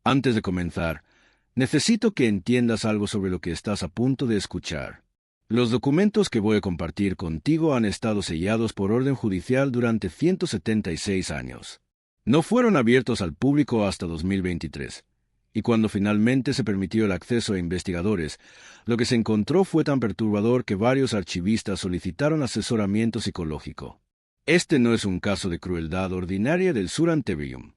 Antes de comenzar, necesito que entiendas algo sobre lo que estás a punto de escuchar. Los documentos que voy a compartir contigo han estado sellados por orden judicial durante 176 años. No fueron abiertos al público hasta 2023, y cuando finalmente se permitió el acceso a investigadores, lo que se encontró fue tan perturbador que varios archivistas solicitaron asesoramiento psicológico. Este no es un caso de crueldad ordinaria del Sur Antebellum.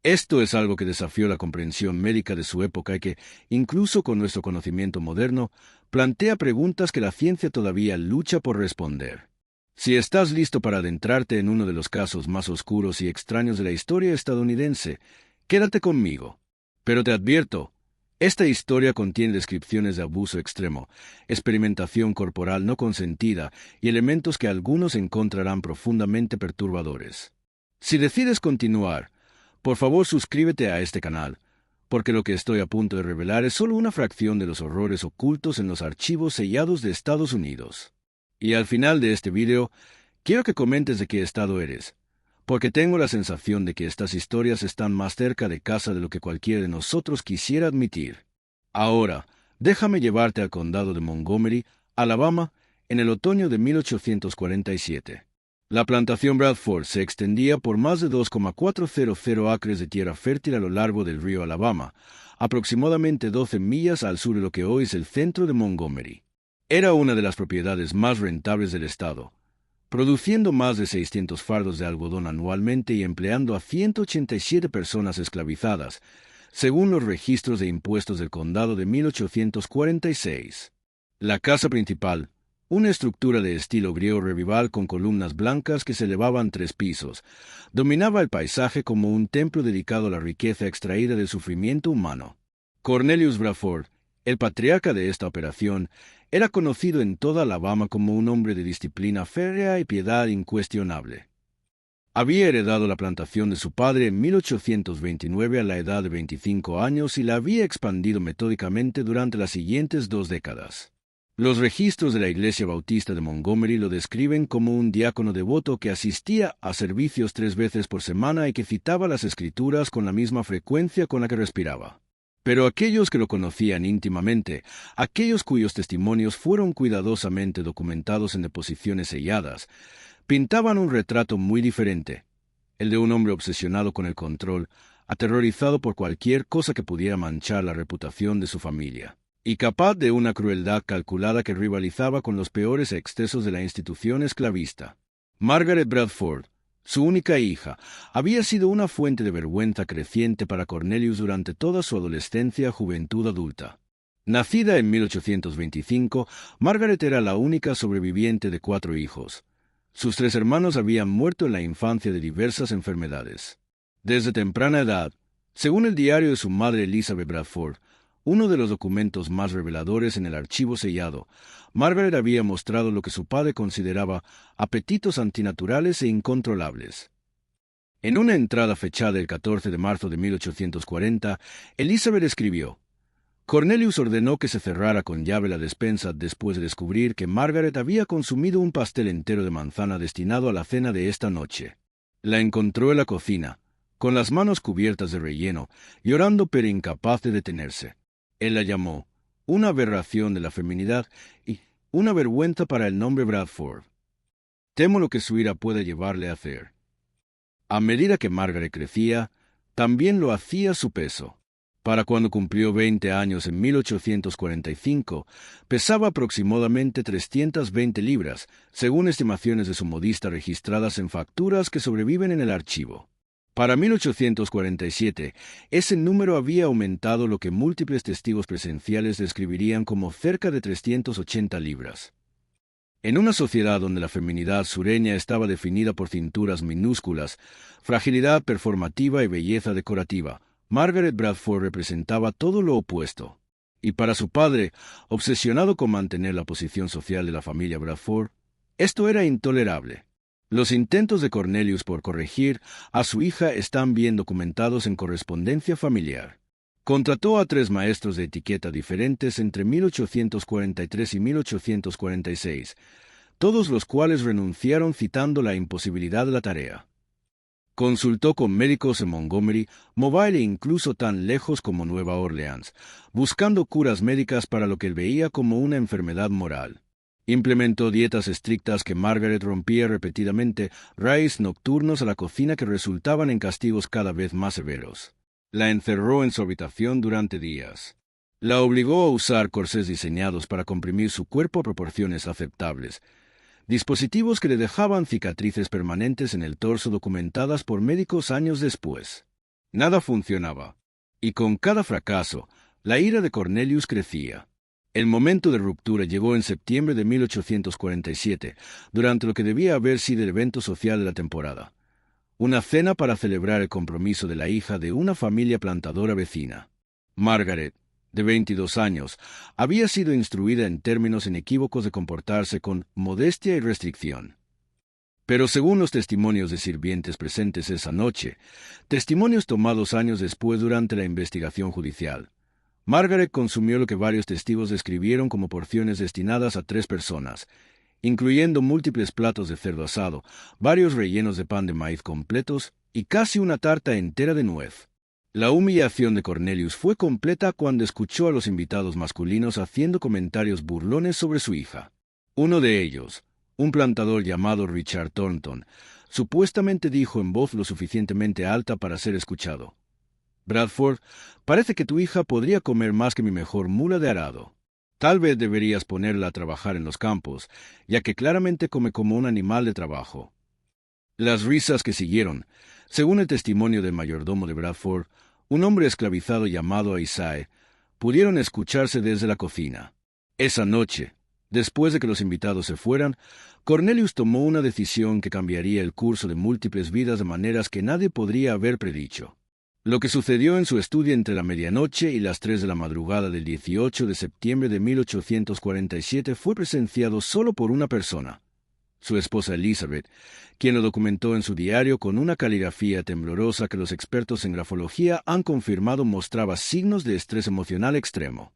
Esto es algo que desafió la comprensión médica de su época y que, incluso con nuestro conocimiento moderno, plantea preguntas que la ciencia todavía lucha por responder. Si estás listo para adentrarte en uno de los casos más oscuros y extraños de la historia estadounidense, quédate conmigo. Pero te advierto, esta historia contiene descripciones de abuso extremo, experimentación corporal no consentida y elementos que algunos encontrarán profundamente perturbadores. Si decides continuar, por favor suscríbete a este canal, porque lo que estoy a punto de revelar es solo una fracción de los horrores ocultos en los archivos sellados de Estados Unidos. Y al final de este video, quiero que comentes de qué estado eres, porque tengo la sensación de que estas historias están más cerca de casa de lo que cualquiera de nosotros quisiera admitir. Ahora, déjame llevarte al condado de Montgomery, Alabama, en el otoño de 1847. La plantación Bradford se extendía por más de 2,400 acres de tierra fértil a lo largo del río Alabama, aproximadamente 12 millas al sur de lo que hoy es el centro de Montgomery. Era una de las propiedades más rentables del estado, produciendo más de 600 fardos de algodón anualmente y empleando a 187 personas esclavizadas, según los registros de impuestos del condado de 1846. La casa principal, una estructura de estilo griego revival con columnas blancas que se elevaban 3 pisos, dominaba el paisaje como un templo dedicado a la riqueza extraída del sufrimiento humano. Cornelius Bradford, el patriarca de esta operación, era conocido en toda Alabama como un hombre de disciplina férrea y piedad incuestionable. Había heredado la plantación de su padre en 1829 a la edad de 25 años y la había expandido metódicamente durante las siguientes 2 décadas. Los registros de la Iglesia Bautista de Montgomery lo describen como un diácono devoto que asistía a servicios 3 veces por semana y que citaba las Escrituras con la misma frecuencia con la que respiraba. Pero aquellos que lo conocían íntimamente, aquellos cuyos testimonios fueron cuidadosamente documentados en deposiciones selladas, pintaban un retrato muy diferente, el de un hombre obsesionado con el control, aterrorizado por cualquier cosa que pudiera manchar la reputación de su familia, y capaz de una crueldad calculada que rivalizaba con los peores excesos de la institución esclavista. Margaret Bradford, su única hija, había sido una fuente de vergüenza creciente para Cornelius durante toda su adolescencia y juventud adulta. Nacida en 1825, Margaret era la única sobreviviente de 4 hijos. Sus 3 hermanos habían muerto en la infancia de diversas enfermedades. Desde temprana edad, según el diario de su madre Elizabeth Bradford, uno de los documentos más reveladores en el archivo sellado, Margaret había mostrado lo que su padre consideraba apetitos antinaturales e incontrolables. En una entrada fechada el 14 de marzo de 1840, Elizabeth escribió: Cornelius ordenó que se cerrara con llave la despensa después de descubrir que Margaret había consumido un pastel entero de manzana destinado a la cena de esta noche. La encontró en la cocina, con las manos cubiertas de relleno, llorando pero incapaz de detenerse. Él la llamó una aberración de la feminidad y una vergüenza para el nombre Bradford. Temo lo que su ira puede llevarle a hacer. A medida que Margaret crecía, también lo hacía su peso. Para cuando cumplió 20 años en 1845, pesaba aproximadamente 320 libras, según estimaciones de su modista registradas en facturas que sobreviven en el archivo. Para 1847, ese número había aumentado, lo que múltiples testigos presenciales describirían como cerca de 380 libras. En una sociedad donde la feminidad sureña estaba definida por cinturas minúsculas, fragilidad performativa y belleza decorativa, Margaret Bradford representaba todo lo opuesto. Y para su padre, obsesionado con mantener la posición social de la familia Bradford, esto era intolerable. Los intentos de Cornelius por corregir a su hija están bien documentados en correspondencia familiar. Contrató a 3 maestros de etiqueta diferentes entre 1843 y 1846, todos los cuales renunciaron citando la imposibilidad de la tarea. Consultó con médicos en Montgomery, Mobile e incluso tan lejos como Nueva Orleans, buscando curas médicas para lo que él veía como una enfermedad moral. Implementó dietas estrictas que Margaret rompía repetidamente, raids nocturnos a la cocina que resultaban en castigos cada vez más severos. La encerró en su habitación durante días. La obligó a usar corsés diseñados para comprimir su cuerpo a proporciones aceptables, dispositivos que le dejaban cicatrices permanentes en el torso documentadas por médicos años después. Nada funcionaba, y con cada fracaso, la ira de Cornelius crecía. El momento de ruptura llegó en septiembre de 1847, durante lo que debía haber sido el evento social de la temporada. Una cena para celebrar el compromiso de la hija de una familia plantadora vecina. Margaret, de 22 años, había sido instruida en términos inequívocos de comportarse con modestia y restricción. Pero según los testimonios de sirvientes presentes esa noche, testimonios tomados años después durante la investigación judicial, Margaret consumió lo que varios testigos describieron como porciones destinadas a 3 personas, incluyendo múltiples platos de cerdo asado, varios rellenos de pan de maíz completos y casi una tarta entera de nuez. La humillación de Cornelius fue completa cuando escuchó a los invitados masculinos haciendo comentarios burlones sobre su hija. Uno de ellos, un plantador llamado Richard Thornton, supuestamente dijo en voz lo suficientemente alta para ser escuchado: «Bradford, parece que tu hija podría comer más que mi mejor mula de arado. Tal vez deberías ponerla a trabajar en los campos, ya que claramente come como un animal de trabajo». Las risas que siguieron, según el testimonio del mayordomo de Bradford, un hombre esclavizado llamado Isaiah, pudieron escucharse desde la cocina. Esa noche, después de que los invitados se fueran, Cornelius tomó una decisión que cambiaría el curso de múltiples vidas de maneras que nadie podría haber predicho. Lo que sucedió en su estudio entre la medianoche y las 3 de la madrugada del 18 de septiembre de 1847 fue presenciado solo por una persona, su esposa Elizabeth, quien lo documentó en su diario con una caligrafía temblorosa que los expertos en grafología han confirmado mostraba signos de estrés emocional extremo.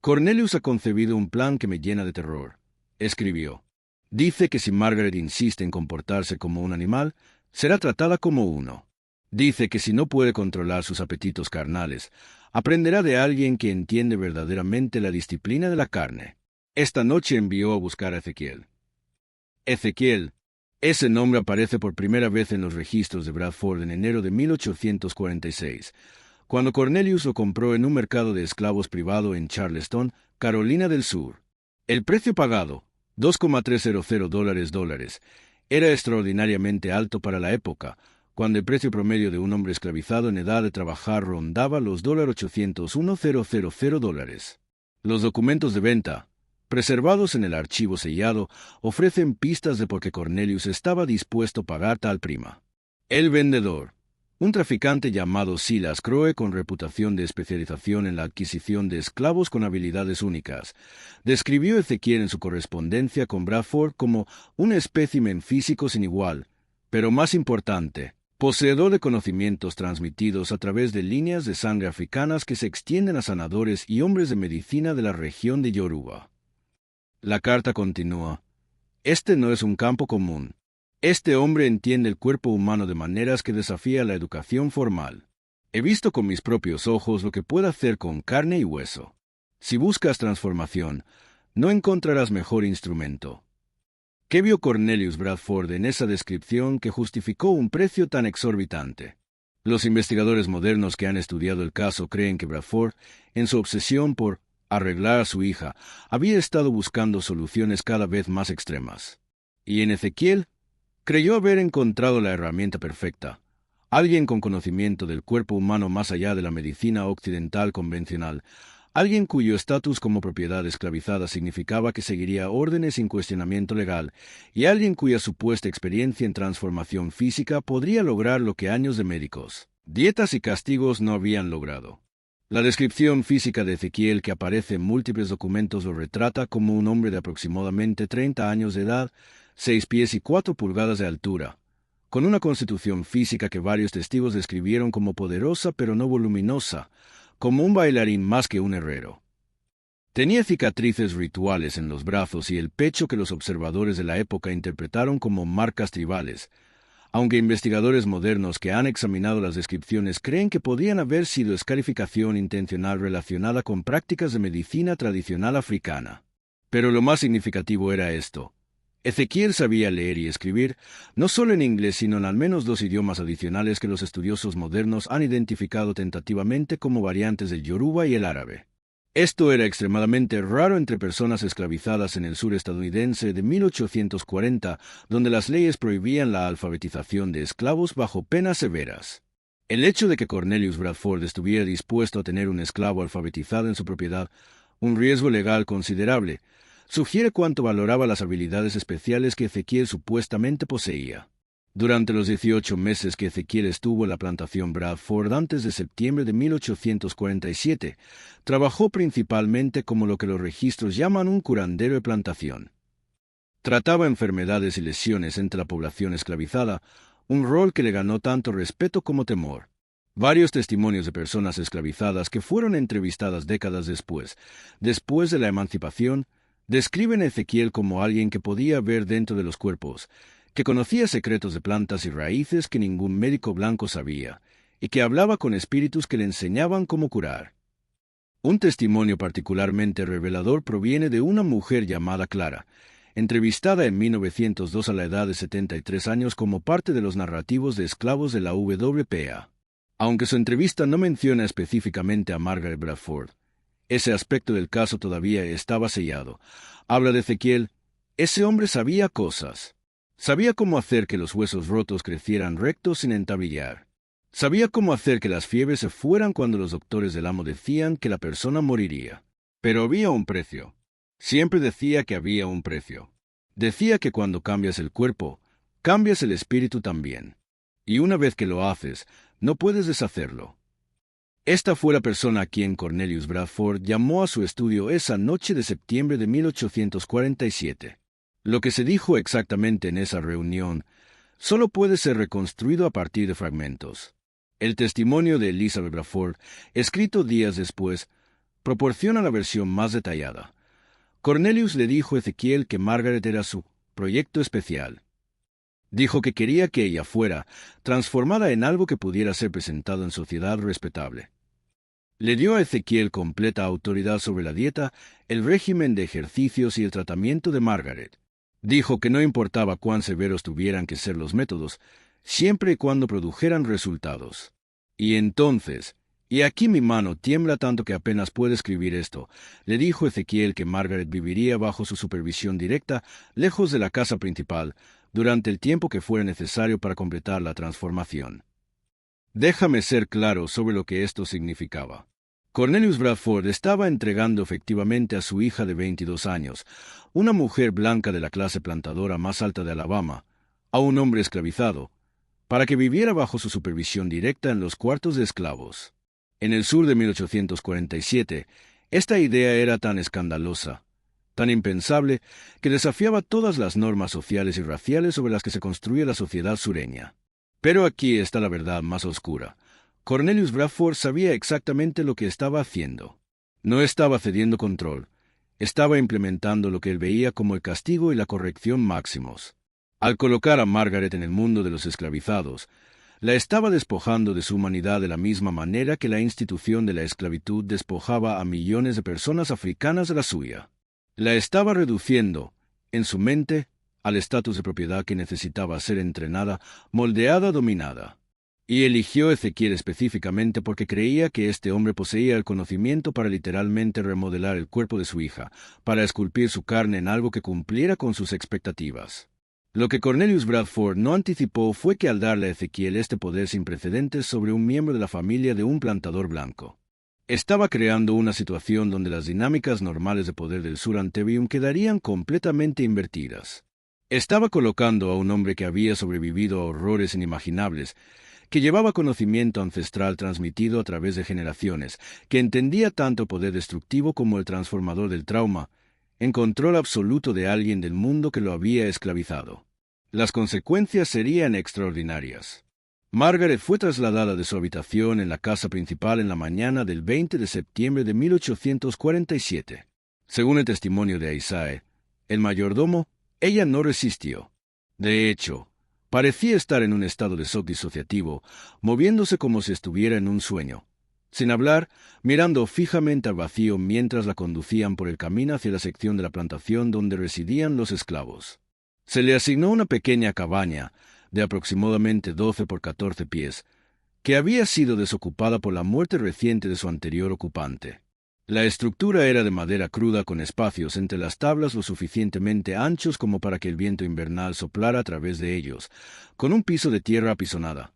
«Cornelius ha concebido un plan que me llena de terror», escribió. «Dice que si Margaret insiste en comportarse como un animal, será tratada como uno. Dice que si no puede controlar sus apetitos carnales, aprenderá de alguien que entiende verdaderamente la disciplina de la carne». Esta noche envió a buscar a Ezequiel. Ezequiel. Ese nombre aparece por primera vez en los registros de Bradford en enero de 1846, cuando Cornelius lo compró en un mercado de esclavos privado en Charleston, Carolina del Sur. El precio pagado, $2,300, era extraordinariamente alto para la época, cuando el precio promedio de un hombre esclavizado en edad de trabajar rondaba los $801,000. Los documentos de venta, preservados en el archivo sellado, ofrecen pistas de por qué Cornelius estaba dispuesto a pagar tal prima. El vendedor, un traficante llamado Silas Crowe con reputación de especialización en la adquisición de esclavos con habilidades únicas, describió a Ezequiel en su correspondencia con Bradford como un espécimen físico sin igual, pero más importante, poseedor de conocimientos transmitidos a través de líneas de sangre africanas que se extienden a sanadores y hombres de medicina de la región de Yoruba. La carta continúa: «Este no es un campo común. Este hombre entiende el cuerpo humano de maneras que desafía la educación formal. He visto con mis propios ojos lo que puede hacer con carne y hueso. Si buscas transformación, no encontrarás mejor instrumento». ¿Qué vio Cornelius Bradford en esa descripción que justificó un precio tan exorbitante? Los investigadores modernos que han estudiado el caso creen que Bradford, en su obsesión por arreglar a su hija, había estado buscando soluciones cada vez más extremas. Y en Ezequiel, creyó haber encontrado la herramienta perfecta, alguien con conocimiento del cuerpo humano más allá de la medicina occidental convencional, alguien cuyo estatus como propiedad esclavizada significaba que seguiría órdenes sin cuestionamiento legal, y alguien cuya supuesta experiencia en transformación física podría lograr lo que años de médicos, dietas y castigos no habían logrado. La descripción física de Ezequiel, que aparece en múltiples documentos, lo retrata como un hombre de aproximadamente 30 años de edad, 6 pies y 4 pulgadas de altura, con una constitución física que varios testigos describieron como poderosa pero no voluminosa, como un bailarín más que un herrero. Tenía cicatrices rituales en los brazos y el pecho que los observadores de la época interpretaron como marcas tribales, aunque investigadores modernos que han examinado las descripciones creen que podrían haber sido escarificación intencional relacionada con prácticas de medicina tradicional africana. Pero lo más significativo era esto. Ezequiel sabía leer y escribir, no solo en inglés, sino en al menos 2 idiomas adicionales que los estudiosos modernos han identificado tentativamente como variantes del yoruba y el árabe. Esto era extremadamente raro entre personas esclavizadas en el sur estadounidense de 1840, donde las leyes prohibían la alfabetización de esclavos bajo penas severas. El hecho de que Cornelius Bradford estuviera dispuesto a tener un esclavo alfabetizado en su propiedad, un riesgo legal considerable, sugiere cuánto valoraba las habilidades especiales que Ezequiel supuestamente poseía. Durante los 18 meses que Ezequiel estuvo en la plantación Bradford antes de septiembre de 1847, trabajó principalmente como lo que los registros llaman un curandero de plantación. Trataba enfermedades y lesiones entre la población esclavizada, un rol que le ganó tanto respeto como temor. Varios testimonios de personas esclavizadas que fueron entrevistadas décadas después de la emancipación, describen a Ezequiel como alguien que podía ver dentro de los cuerpos, que conocía secretos de plantas y raíces que ningún médico blanco sabía, y que hablaba con espíritus que le enseñaban cómo curar. Un testimonio particularmente revelador proviene de una mujer llamada Clara, entrevistada en 1902 a la edad de 73 años como parte de los narrativos de esclavos de la WPA. Aunque su entrevista no menciona específicamente a Margaret Bradford, ese aspecto del caso todavía estaba sellado. Habla de Ezequiel: ese hombre sabía cosas. Sabía cómo hacer que los huesos rotos crecieran rectos sin entablillar. Sabía cómo hacer que las fiebres se fueran cuando los doctores del amo decían que la persona moriría. Pero había un precio. Siempre decía que había un precio. Decía que cuando cambias el cuerpo, cambias el espíritu también. Y una vez que lo haces, no puedes deshacerlo. Esta fue la persona a quien Cornelius Bradford llamó a su estudio esa noche de septiembre de 1847. Lo que se dijo exactamente en esa reunión solo puede ser reconstruido a partir de fragmentos. El testimonio de Elizabeth Bradford, escrito días después, proporciona la versión más detallada. Cornelius le dijo a Ezequiel que Margaret era su proyecto especial. Dijo que quería que ella fuera transformada en algo que pudiera ser presentado en sociedad respetable. Le dio a Ezequiel completa autoridad sobre la dieta, el régimen de ejercicios y el tratamiento de Margaret. Dijo que no importaba cuán severos tuvieran que ser los métodos, siempre y cuando produjeran resultados. Y entonces, y aquí mi mano tiembla tanto que apenas puedo escribir esto, le dijo Ezequiel que Margaret viviría bajo su supervisión directa, lejos de la casa principal, durante el tiempo que fuera necesario para completar la transformación. Déjame ser claro sobre lo que esto significaba. Cornelius Bradford estaba entregando efectivamente a su hija de 22 años, una mujer blanca de la clase plantadora más alta de Alabama, a un hombre esclavizado, para que viviera bajo su supervisión directa en los cuartos de esclavos. En el sur de 1847, esta idea era tan escandalosa, tan impensable, que desafiaba todas las normas sociales y raciales sobre las que se construía la sociedad sureña. Pero aquí está la verdad más oscura. Cornelius Bradford sabía exactamente lo que estaba haciendo. No estaba cediendo control. Estaba implementando lo que él veía como el castigo y la corrección máximos. Al colocar a Margaret en el mundo de los esclavizados, la estaba despojando de su humanidad de la misma manera que la institución de la esclavitud despojaba a millones de personas africanas de la suya. La estaba reduciendo, en su mente, al estatus de propiedad que necesitaba ser entrenada, moldeada, dominada. Y eligió a Ezequiel específicamente porque creía que este hombre poseía el conocimiento para literalmente remodelar el cuerpo de su hija, para esculpir su carne en algo que cumpliera con sus expectativas. Lo que Cornelius Bradford no anticipó fue que al darle a Ezequiel este poder sin precedentes sobre un miembro de la familia de un plantador blanco, estaba creando una situación donde las dinámicas normales de poder del Sur Antebellum quedarían completamente invertidas. Estaba colocando a un hombre que había sobrevivido a horrores inimaginables, que llevaba conocimiento ancestral transmitido a través de generaciones, que entendía tanto el poder destructivo como el transformador del trauma, en control absoluto de alguien del mundo que lo había esclavizado. Las consecuencias serían extraordinarias. Margaret fue trasladada de su habitación en la casa principal en la mañana del 20 de septiembre de 1847. Según el testimonio de Isaiah, el mayordomo, ella no resistió. De hecho, Parecía estar en un estado de shock disociativo, moviéndose como si estuviera en un sueño. Sin hablar, mirando fijamente al vacío mientras la conducían por el camino hacia la sección de la plantación donde residían los esclavos. Se le asignó una pequeña cabaña, de aproximadamente 12 por 14 pies, que había sido desocupada por la muerte reciente de su anterior ocupante. La estructura era de madera cruda con espacios entre las tablas lo suficientemente anchos como para que el viento invernal soplara a través de ellos, con un piso de tierra apisonada.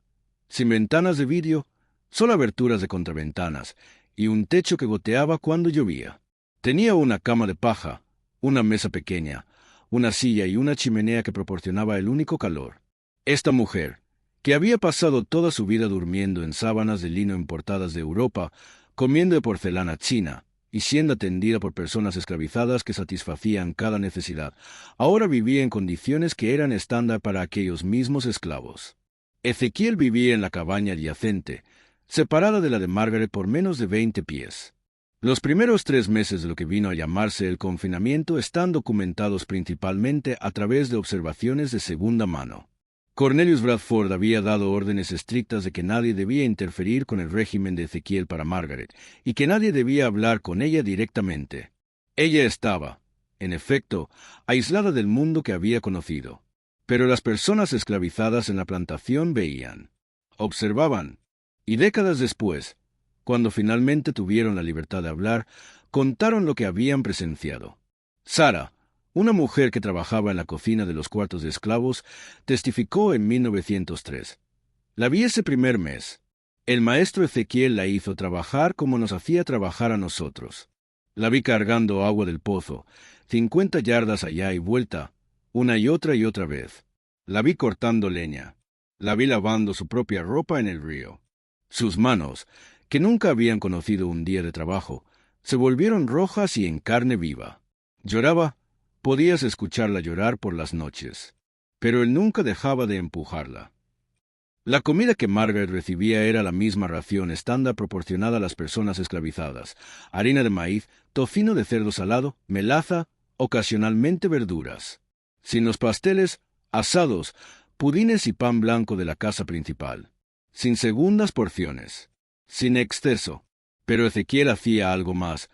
Sin ventanas de vidrio, solo aberturas de contraventanas, y un techo que goteaba cuando llovía. Tenía una cama de paja, una mesa pequeña, una silla y una chimenea que proporcionaba el único calor. Esta mujer, que había pasado toda su vida durmiendo en sábanas de lino importadas de Europa, comiendo de porcelana china, y siendo atendida por personas esclavizadas que satisfacían cada necesidad, ahora vivía en condiciones que eran estándar para aquellos mismos esclavos. Ezequiel vivía en la cabaña adyacente, separada de la de Margaret por menos de 20 pies. Los primeros 3 meses de lo que vino a llamarse el confinamiento están documentados principalmente a través de observaciones de segunda mano. Cornelius Bradford había dado órdenes estrictas de que nadie debía interferir con el régimen de Ezequiel para Margaret, y que nadie debía hablar con ella directamente. Ella estaba, en efecto, aislada del mundo que había conocido. Pero las personas esclavizadas en la plantación veían, observaban, y décadas después, cuando finalmente tuvieron la libertad de hablar, contaron lo que habían presenciado. Sara, una mujer que trabajaba en la cocina de los cuartos de esclavos, testificó en 1903. La vi ese primer mes. El maestro Ezequiel la hizo trabajar como nos hacía trabajar a nosotros. La vi cargando agua del pozo, 50 yardas allá y vuelta, una y otra vez. La vi cortando leña. La vi lavando su propia ropa en el río. Sus manos, que nunca habían conocido un día de trabajo, se volvieron rojas y en carne viva. Lloraba. Podías escucharla llorar por las noches, pero él nunca dejaba de empujarla. La comida que Margaret recibía era la misma ración estándar proporcionada a las personas esclavizadas: harina de maíz, tocino de cerdo salado, melaza, ocasionalmente verduras. Sin los pasteles, asados, pudines y pan blanco de la casa principal. Sin segundas porciones. Sin exceso. Pero Ezequiel hacía algo más,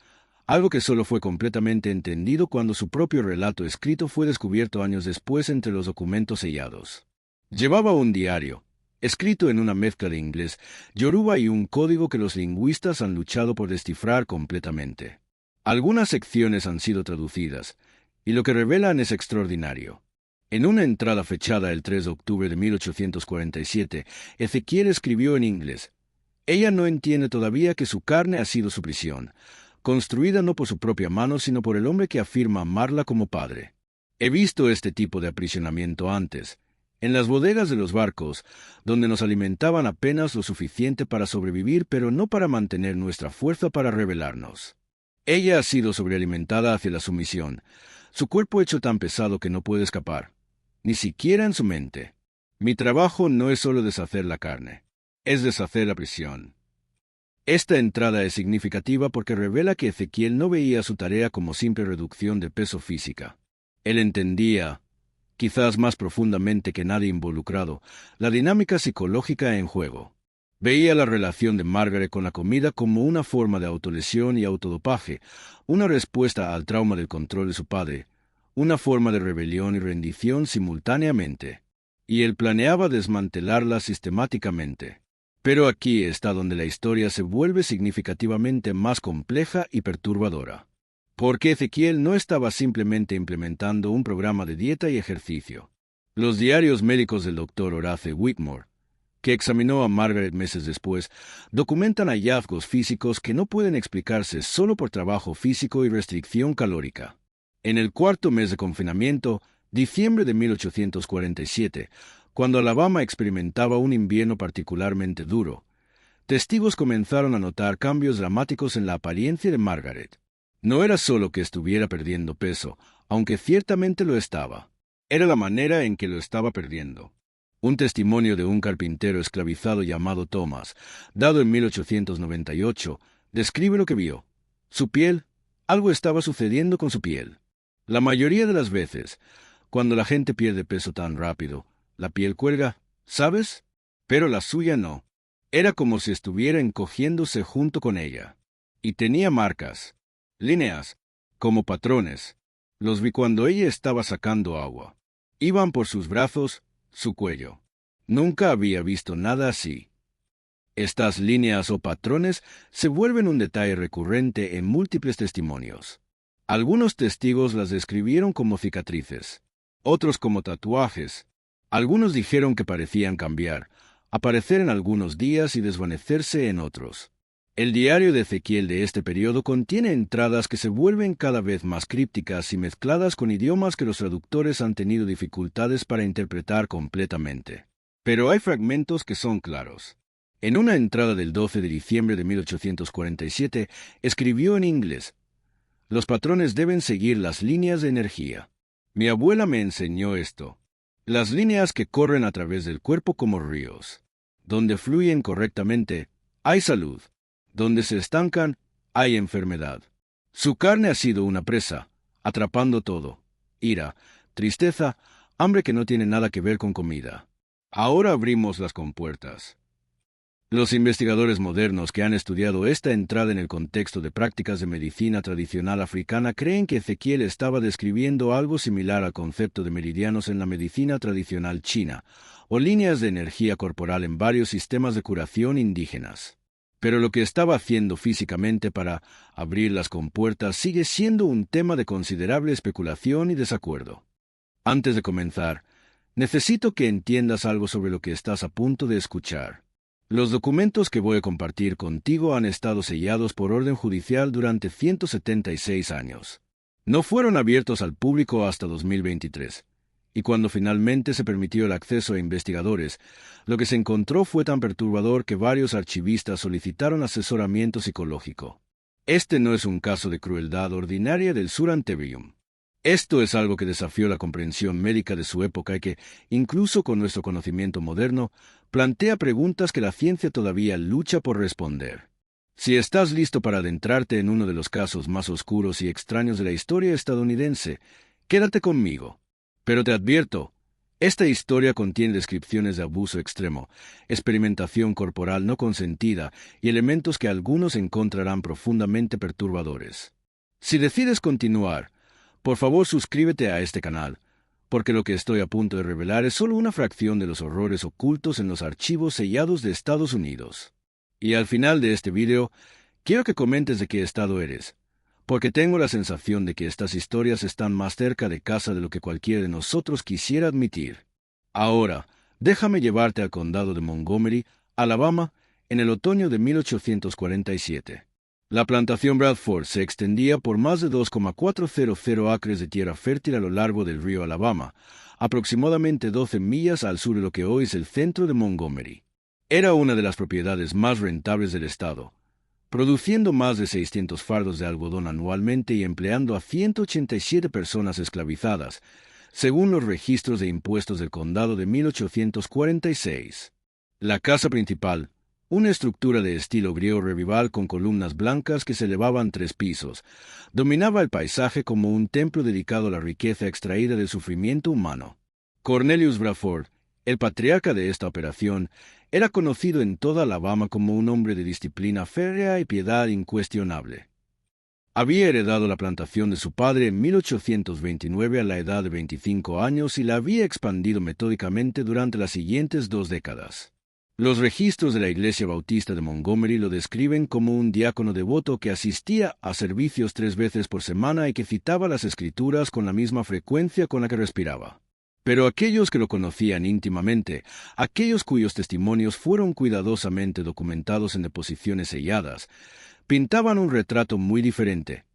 algo que solo fue completamente entendido cuando su propio relato escrito fue descubierto años después entre los documentos sellados. Llevaba un diario, escrito en una mezcla de inglés, yoruba y un código que los lingüistas han luchado por descifrar completamente. Algunas secciones han sido traducidas, y lo que revelan es extraordinario. En una entrada fechada el 3 de octubre de 1847, Ezequiel escribió en inglés: «Ella no entiende todavía que su carne ha sido su prisión, construida no por su propia mano, sino por el hombre que afirma amarla como padre. He visto este tipo de aprisionamiento antes, en las bodegas de los barcos, donde nos alimentaban apenas lo suficiente para sobrevivir, pero no para mantener nuestra fuerza para rebelarnos. Ella ha sido sobrealimentada hacia la sumisión, su cuerpo hecho tan pesado que no puede escapar, ni siquiera en su mente. Mi trabajo no es solo deshacer la carne, es deshacer la prisión». Esta entrada es significativa porque revela que Ezequiel no veía su tarea como simple reducción de peso física. Él entendía, quizás más profundamente que nadie involucrado, la dinámica psicológica en juego. Veía la relación de Margaret con la comida como una forma de autolesión y autodopaje, una respuesta al trauma del control de su padre, una forma de rebelión y rendición simultáneamente. Y él planeaba desmantelarla sistemáticamente. Pero aquí está donde la historia se vuelve significativamente más compleja y perturbadora. Porque Ezequiel no estaba simplemente implementando un programa de dieta y ejercicio. Los diarios médicos del Dr. Horace Whitmore, que examinó a Margaret meses después, documentan hallazgos físicos que no pueden explicarse solo por trabajo físico y restricción calórica. En el 4º mes de confinamiento, diciembre de 1847, cuando Alabama experimentaba un invierno particularmente duro, testigos comenzaron a notar cambios dramáticos en la apariencia de Margaret. No era solo que estuviera perdiendo peso, aunque ciertamente lo estaba. Era la manera en que lo estaba perdiendo. Un testimonio de un carpintero esclavizado llamado Thomas, dado en 1898, describe lo que vio. Su piel, algo estaba sucediendo con su piel. La mayoría de las veces, cuando la gente pierde peso tan rápido, La piel cuelga, ¿sabes? Pero la suya no. Era como si estuviera encogiéndose junto con ella. Y tenía marcas, líneas, como patrones. Los vi cuando ella estaba sacando agua. Iban por sus brazos, su cuello. Nunca había visto nada así. Estas líneas o patrones se vuelven un detalle recurrente en múltiples testimonios. Algunos testigos las describieron como cicatrices, otros como tatuajes. Algunos dijeron que parecían cambiar, aparecer en algunos días y desvanecerse en otros. El diario de Ezequiel de este periodo contiene entradas que se vuelven cada vez más crípticas y mezcladas con idiomas que los traductores han tenido dificultades para interpretar completamente. Pero hay fragmentos que son claros. En una entrada del 12 de diciembre de 1847, escribió en inglés: «Los patrones deben seguir las líneas de energía. Mi abuela me enseñó esto. Las líneas que corren a través del cuerpo como ríos. Donde fluyen correctamente, hay salud. Donde se estancan, hay enfermedad. Su carne ha sido una presa, atrapando todo: ira, tristeza, hambre que no tiene nada que ver con comida. Ahora abrimos las compuertas». Los investigadores modernos que han estudiado esta entrada en el contexto de prácticas de medicina tradicional africana creen que Ezequiel estaba describiendo algo similar al concepto de meridianos en la medicina tradicional china, o líneas de energía corporal en varios sistemas de curación indígenas. Pero lo que estaba haciendo físicamente para abrir las compuertas sigue siendo un tema de considerable especulación y desacuerdo. Antes de comenzar, necesito que entiendas algo sobre lo que estás a punto de escuchar. Los documentos que voy a compartir contigo han estado sellados por orden judicial durante 176 años. No fueron abiertos al público hasta 2023, y cuando finalmente se permitió el acceso a investigadores, lo que se encontró fue tan perturbador que varios archivistas solicitaron asesoramiento psicológico. Este no es un caso de crueldad ordinaria del Sur Antebellum. Esto es algo que desafió la comprensión médica de su época y que, incluso con nuestro conocimiento moderno, plantea preguntas que la ciencia todavía lucha por responder. Si estás listo para adentrarte en uno de los casos más oscuros y extraños de la historia estadounidense, quédate conmigo. Pero te advierto, esta historia contiene descripciones de abuso extremo, experimentación corporal no consentida y elementos que algunos encontrarán profundamente perturbadores. Si decides continuar, por favor suscríbete a este canal, porque lo que estoy a punto de revelar es solo una fracción de los horrores ocultos en los archivos sellados de Estados Unidos. Y al final de este video, quiero que comentes de qué estado eres, porque tengo la sensación de que estas historias están más cerca de casa de lo que cualquiera de nosotros quisiera admitir. Ahora, déjame llevarte al condado de Montgomery, Alabama, en el otoño de 1847. La plantación Bradford se extendía por más de 2,400 acres de tierra fértil a lo largo del río Alabama, aproximadamente 12 millas al sur de lo que hoy es el centro de Montgomery. Era una de las propiedades más rentables del estado, produciendo más de 600 fardos de algodón anualmente y empleando a 187 personas esclavizadas, según los registros de impuestos del condado de 1846. La casa principal, una estructura de estilo griego revival con columnas blancas que se elevaban 3 pisos, dominaba el paisaje como un templo dedicado a la riqueza extraída del sufrimiento humano. Cornelius Bradford, el patriarca de esta operación, era conocido en toda Alabama como un hombre de disciplina férrea y piedad incuestionable. Había heredado la plantación de su padre en 1829 a la edad de 25 años y la había expandido metódicamente durante las siguientes 2 décadas. Los registros de la Iglesia Bautista de Montgomery lo describen como un diácono devoto que asistía a servicios 3 veces por semana y que citaba las Escrituras con la misma frecuencia con la que respiraba. Pero aquellos que lo conocían íntimamente, aquellos cuyos testimonios fueron cuidadosamente documentados en deposiciones selladas, pintaban un retrato muy diferente,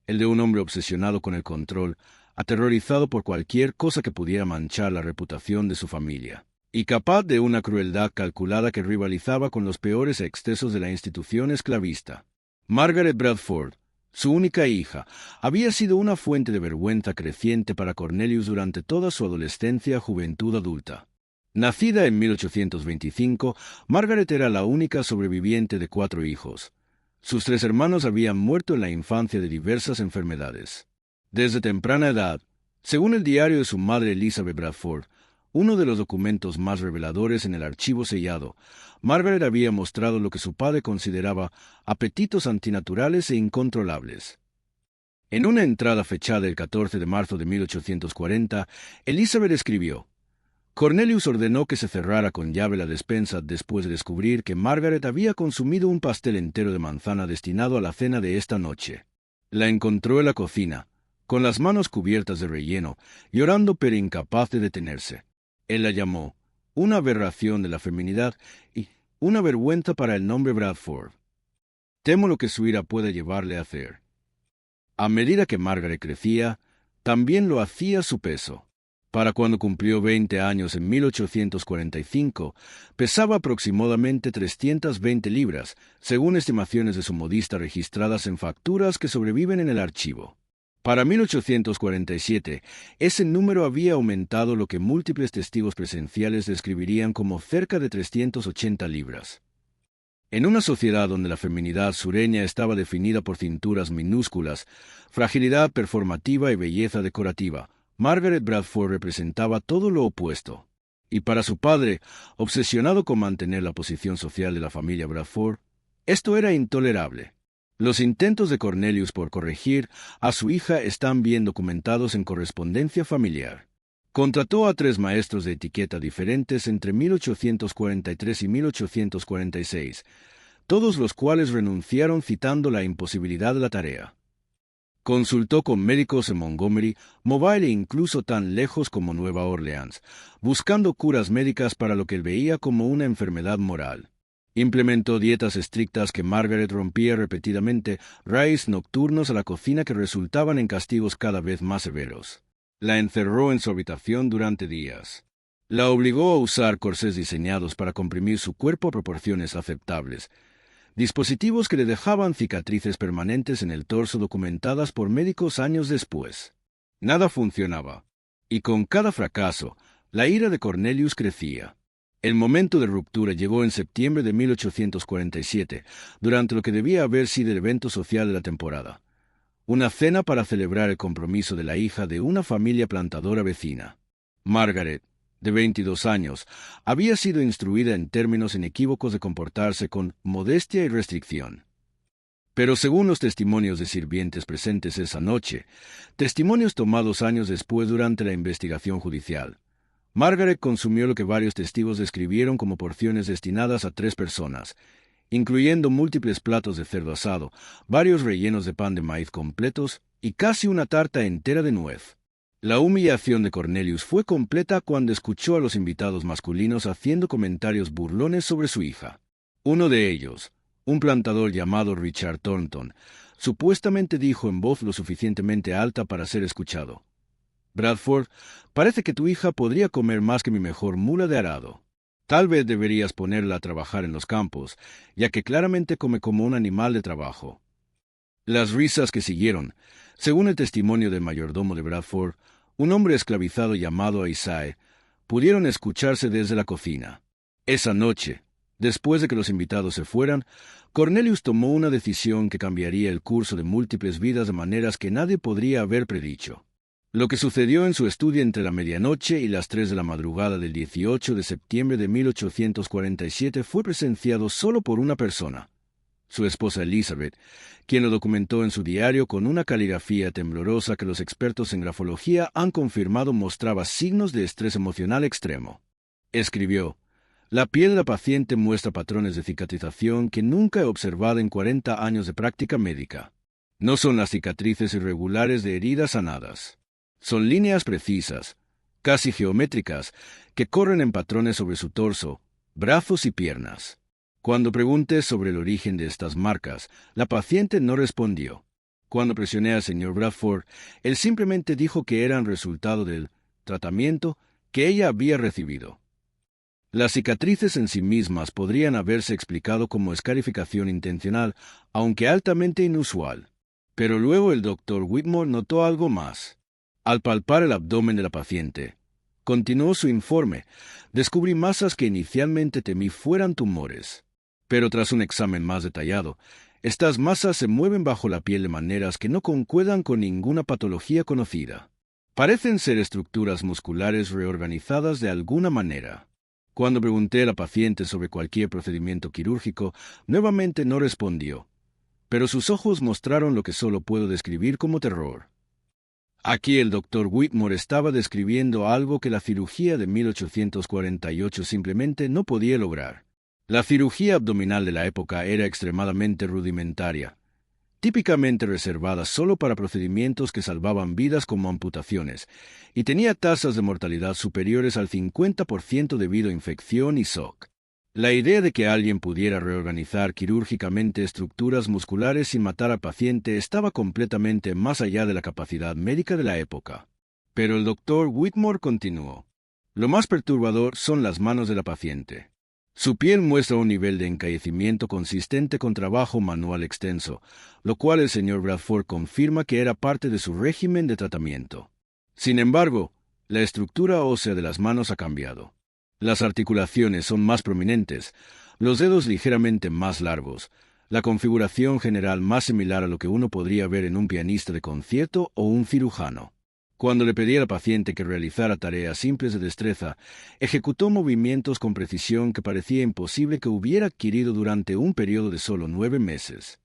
el de un hombre obsesionado con el control, aterrorizado por cualquier cosa que pudiera manchar la reputación de su familia, y capaz de una crueldad calculada que rivalizaba con los peores excesos de la institución esclavista. Margaret Bradford, su única hija, había sido una fuente de vergüenza creciente para Cornelius durante toda su adolescencia y juventud adulta. Nacida en 1825, Margaret era la única sobreviviente de 4 hijos. Sus 3 hermanos habían muerto en la infancia de diversas enfermedades. Desde temprana edad, según el diario de su madre Elizabeth Bradford, uno de los documentos más reveladores en el archivo sellado, Margaret había mostrado lo que su padre consideraba apetitos antinaturales e incontrolables. En una entrada fechada el 14 de marzo de 1840, Elizabeth escribió: Cornelius ordenó que se cerrara con llave la despensa después de descubrir que Margaret había consumido un pastel entero de manzana destinado a la cena de esta noche. La encontró en la cocina, con las manos cubiertas de relleno, llorando pero incapaz de detenerse. Él la llamó una aberración de la feminidad y una vergüenza para el nombre Bradford. Temo lo que su ira puede llevarle a hacer. A medida que Margaret crecía, también lo hacía su peso. Para cuando cumplió 20 años en 1845, pesaba aproximadamente 320 libras, según estimaciones de su modista registradas en facturas que sobreviven en el archivo. Para 1847, ese número había aumentado, lo que múltiples testigos presenciales describirían como cerca de 380 libras. En una sociedad donde la feminidad sureña estaba definida por cinturas minúsculas, fragilidad performativa y belleza decorativa, Margaret Bradford representaba todo lo opuesto. Y para su padre, obsesionado con mantener la posición social de la familia Bradford, esto era intolerable. Los intentos de Cornelius por corregir a su hija están bien documentados en correspondencia familiar. Contrató a 3 maestros de etiqueta diferentes entre 1843 y 1846, todos los cuales renunciaron citando la imposibilidad de la tarea. Consultó con médicos en Montgomery, Mobile e incluso tan lejos como Nueva Orleans, buscando curas médicas para lo que él veía como una enfermedad moral. Implementó dietas estrictas que Margaret rompía repetidamente, raids nocturnos a la cocina que resultaban en castigos cada vez más severos. La encerró en su habitación durante días. La obligó a usar corsés diseñados para comprimir su cuerpo a proporciones aceptables, dispositivos que le dejaban cicatrices permanentes en el torso documentadas por médicos años después. Nada funcionaba, y con cada fracaso, la ira de Cornelius crecía. El momento de ruptura llegó en septiembre de 1847, durante lo que debía haber sido el evento social de la temporada. Una cena para celebrar el compromiso de la hija de una familia plantadora vecina. Margaret, de 22 años, había sido instruida en términos inequívocos de comportarse con modestia y restricción. Pero según los testimonios de sirvientes presentes esa noche, testimonios tomados años después durante la investigación judicial, Margaret consumió lo que varios testigos describieron como porciones destinadas a 3 personas, incluyendo múltiples platos de cerdo asado, varios rellenos de pan de maíz completos y casi una tarta entera de nuez. La humillación de Cornelius fue completa cuando escuchó a los invitados masculinos haciendo comentarios burlones sobre su hija. Uno de ellos, un plantador llamado Richard Thornton, supuestamente dijo en voz lo suficientemente alta para ser escuchado: «Bradford, parece que tu hija podría comer más que mi mejor mula de arado. Tal vez deberías ponerla a trabajar en los campos, ya que claramente come como un animal de trabajo». Las risas que siguieron, según el testimonio del mayordomo de Bradford, un hombre esclavizado llamado Isaiah, pudieron escucharse desde la cocina. Esa noche, después de que los invitados se fueran, Cornelius tomó una decisión que cambiaría el curso de múltiples vidas de maneras que nadie podría haber predicho. Lo que sucedió en su estudio entre la medianoche y las 3 de la madrugada del 18 de septiembre de 1847 fue presenciado solo por una persona, su esposa Elizabeth, quien lo documentó en su diario con una caligrafía temblorosa que los expertos en grafología han confirmado mostraba signos de estrés emocional extremo. Escribió: «La piel de la paciente muestra patrones de cicatrización que nunca he observado en 40 años de práctica médica. No son las cicatrices irregulares de heridas sanadas. Son líneas precisas, casi geométricas, que corren en patrones sobre su torso, brazos y piernas». Cuando pregunté sobre el origen de estas marcas, la paciente no respondió. Cuando presioné al señor Bradford, él simplemente dijo que eran resultado del tratamiento que ella había recibido. Las cicatrices en sí mismas podrían haberse explicado como escarificación intencional, aunque altamente inusual. Pero luego el doctor Whitmore notó algo más. Al palpar el abdomen de la paciente, continuó su informe, descubrí masas que inicialmente temí fueran tumores. Pero tras un examen más detallado, estas masas se mueven bajo la piel de maneras que no concuerdan con ninguna patología conocida. Parecen ser estructuras musculares reorganizadas de alguna manera. Cuando pregunté a la paciente sobre cualquier procedimiento quirúrgico, nuevamente no respondió, pero sus ojos mostraron lo que solo puedo describir como terror. Aquí el doctor Whitmore estaba describiendo algo que la cirugía de 1848 simplemente no podía lograr. La cirugía abdominal de la época era extremadamente rudimentaria, típicamente reservada solo para procedimientos que salvaban vidas como amputaciones, y tenía tasas de mortalidad superiores al 50% debido a infección y shock. La idea de que alguien pudiera reorganizar quirúrgicamente estructuras musculares sin matar al paciente estaba completamente más allá de la capacidad médica de la época. Pero el doctor Whitmore continuó. Lo más perturbador son las manos de la paciente. Su piel muestra un nivel de encaecimiento consistente con trabajo manual extenso, lo cual el señor Bradford confirma que era parte de su régimen de tratamiento. Sin embargo, la estructura ósea de las manos ha cambiado. Las articulaciones son más prominentes, los dedos ligeramente más largos, la configuración general más similar a lo que uno podría ver en un pianista de concierto o un cirujano. Cuando le pedí a la paciente que realizara tareas simples de destreza, ejecutó movimientos con precisión que parecía imposible que hubiera adquirido durante un periodo de solo 9 meses.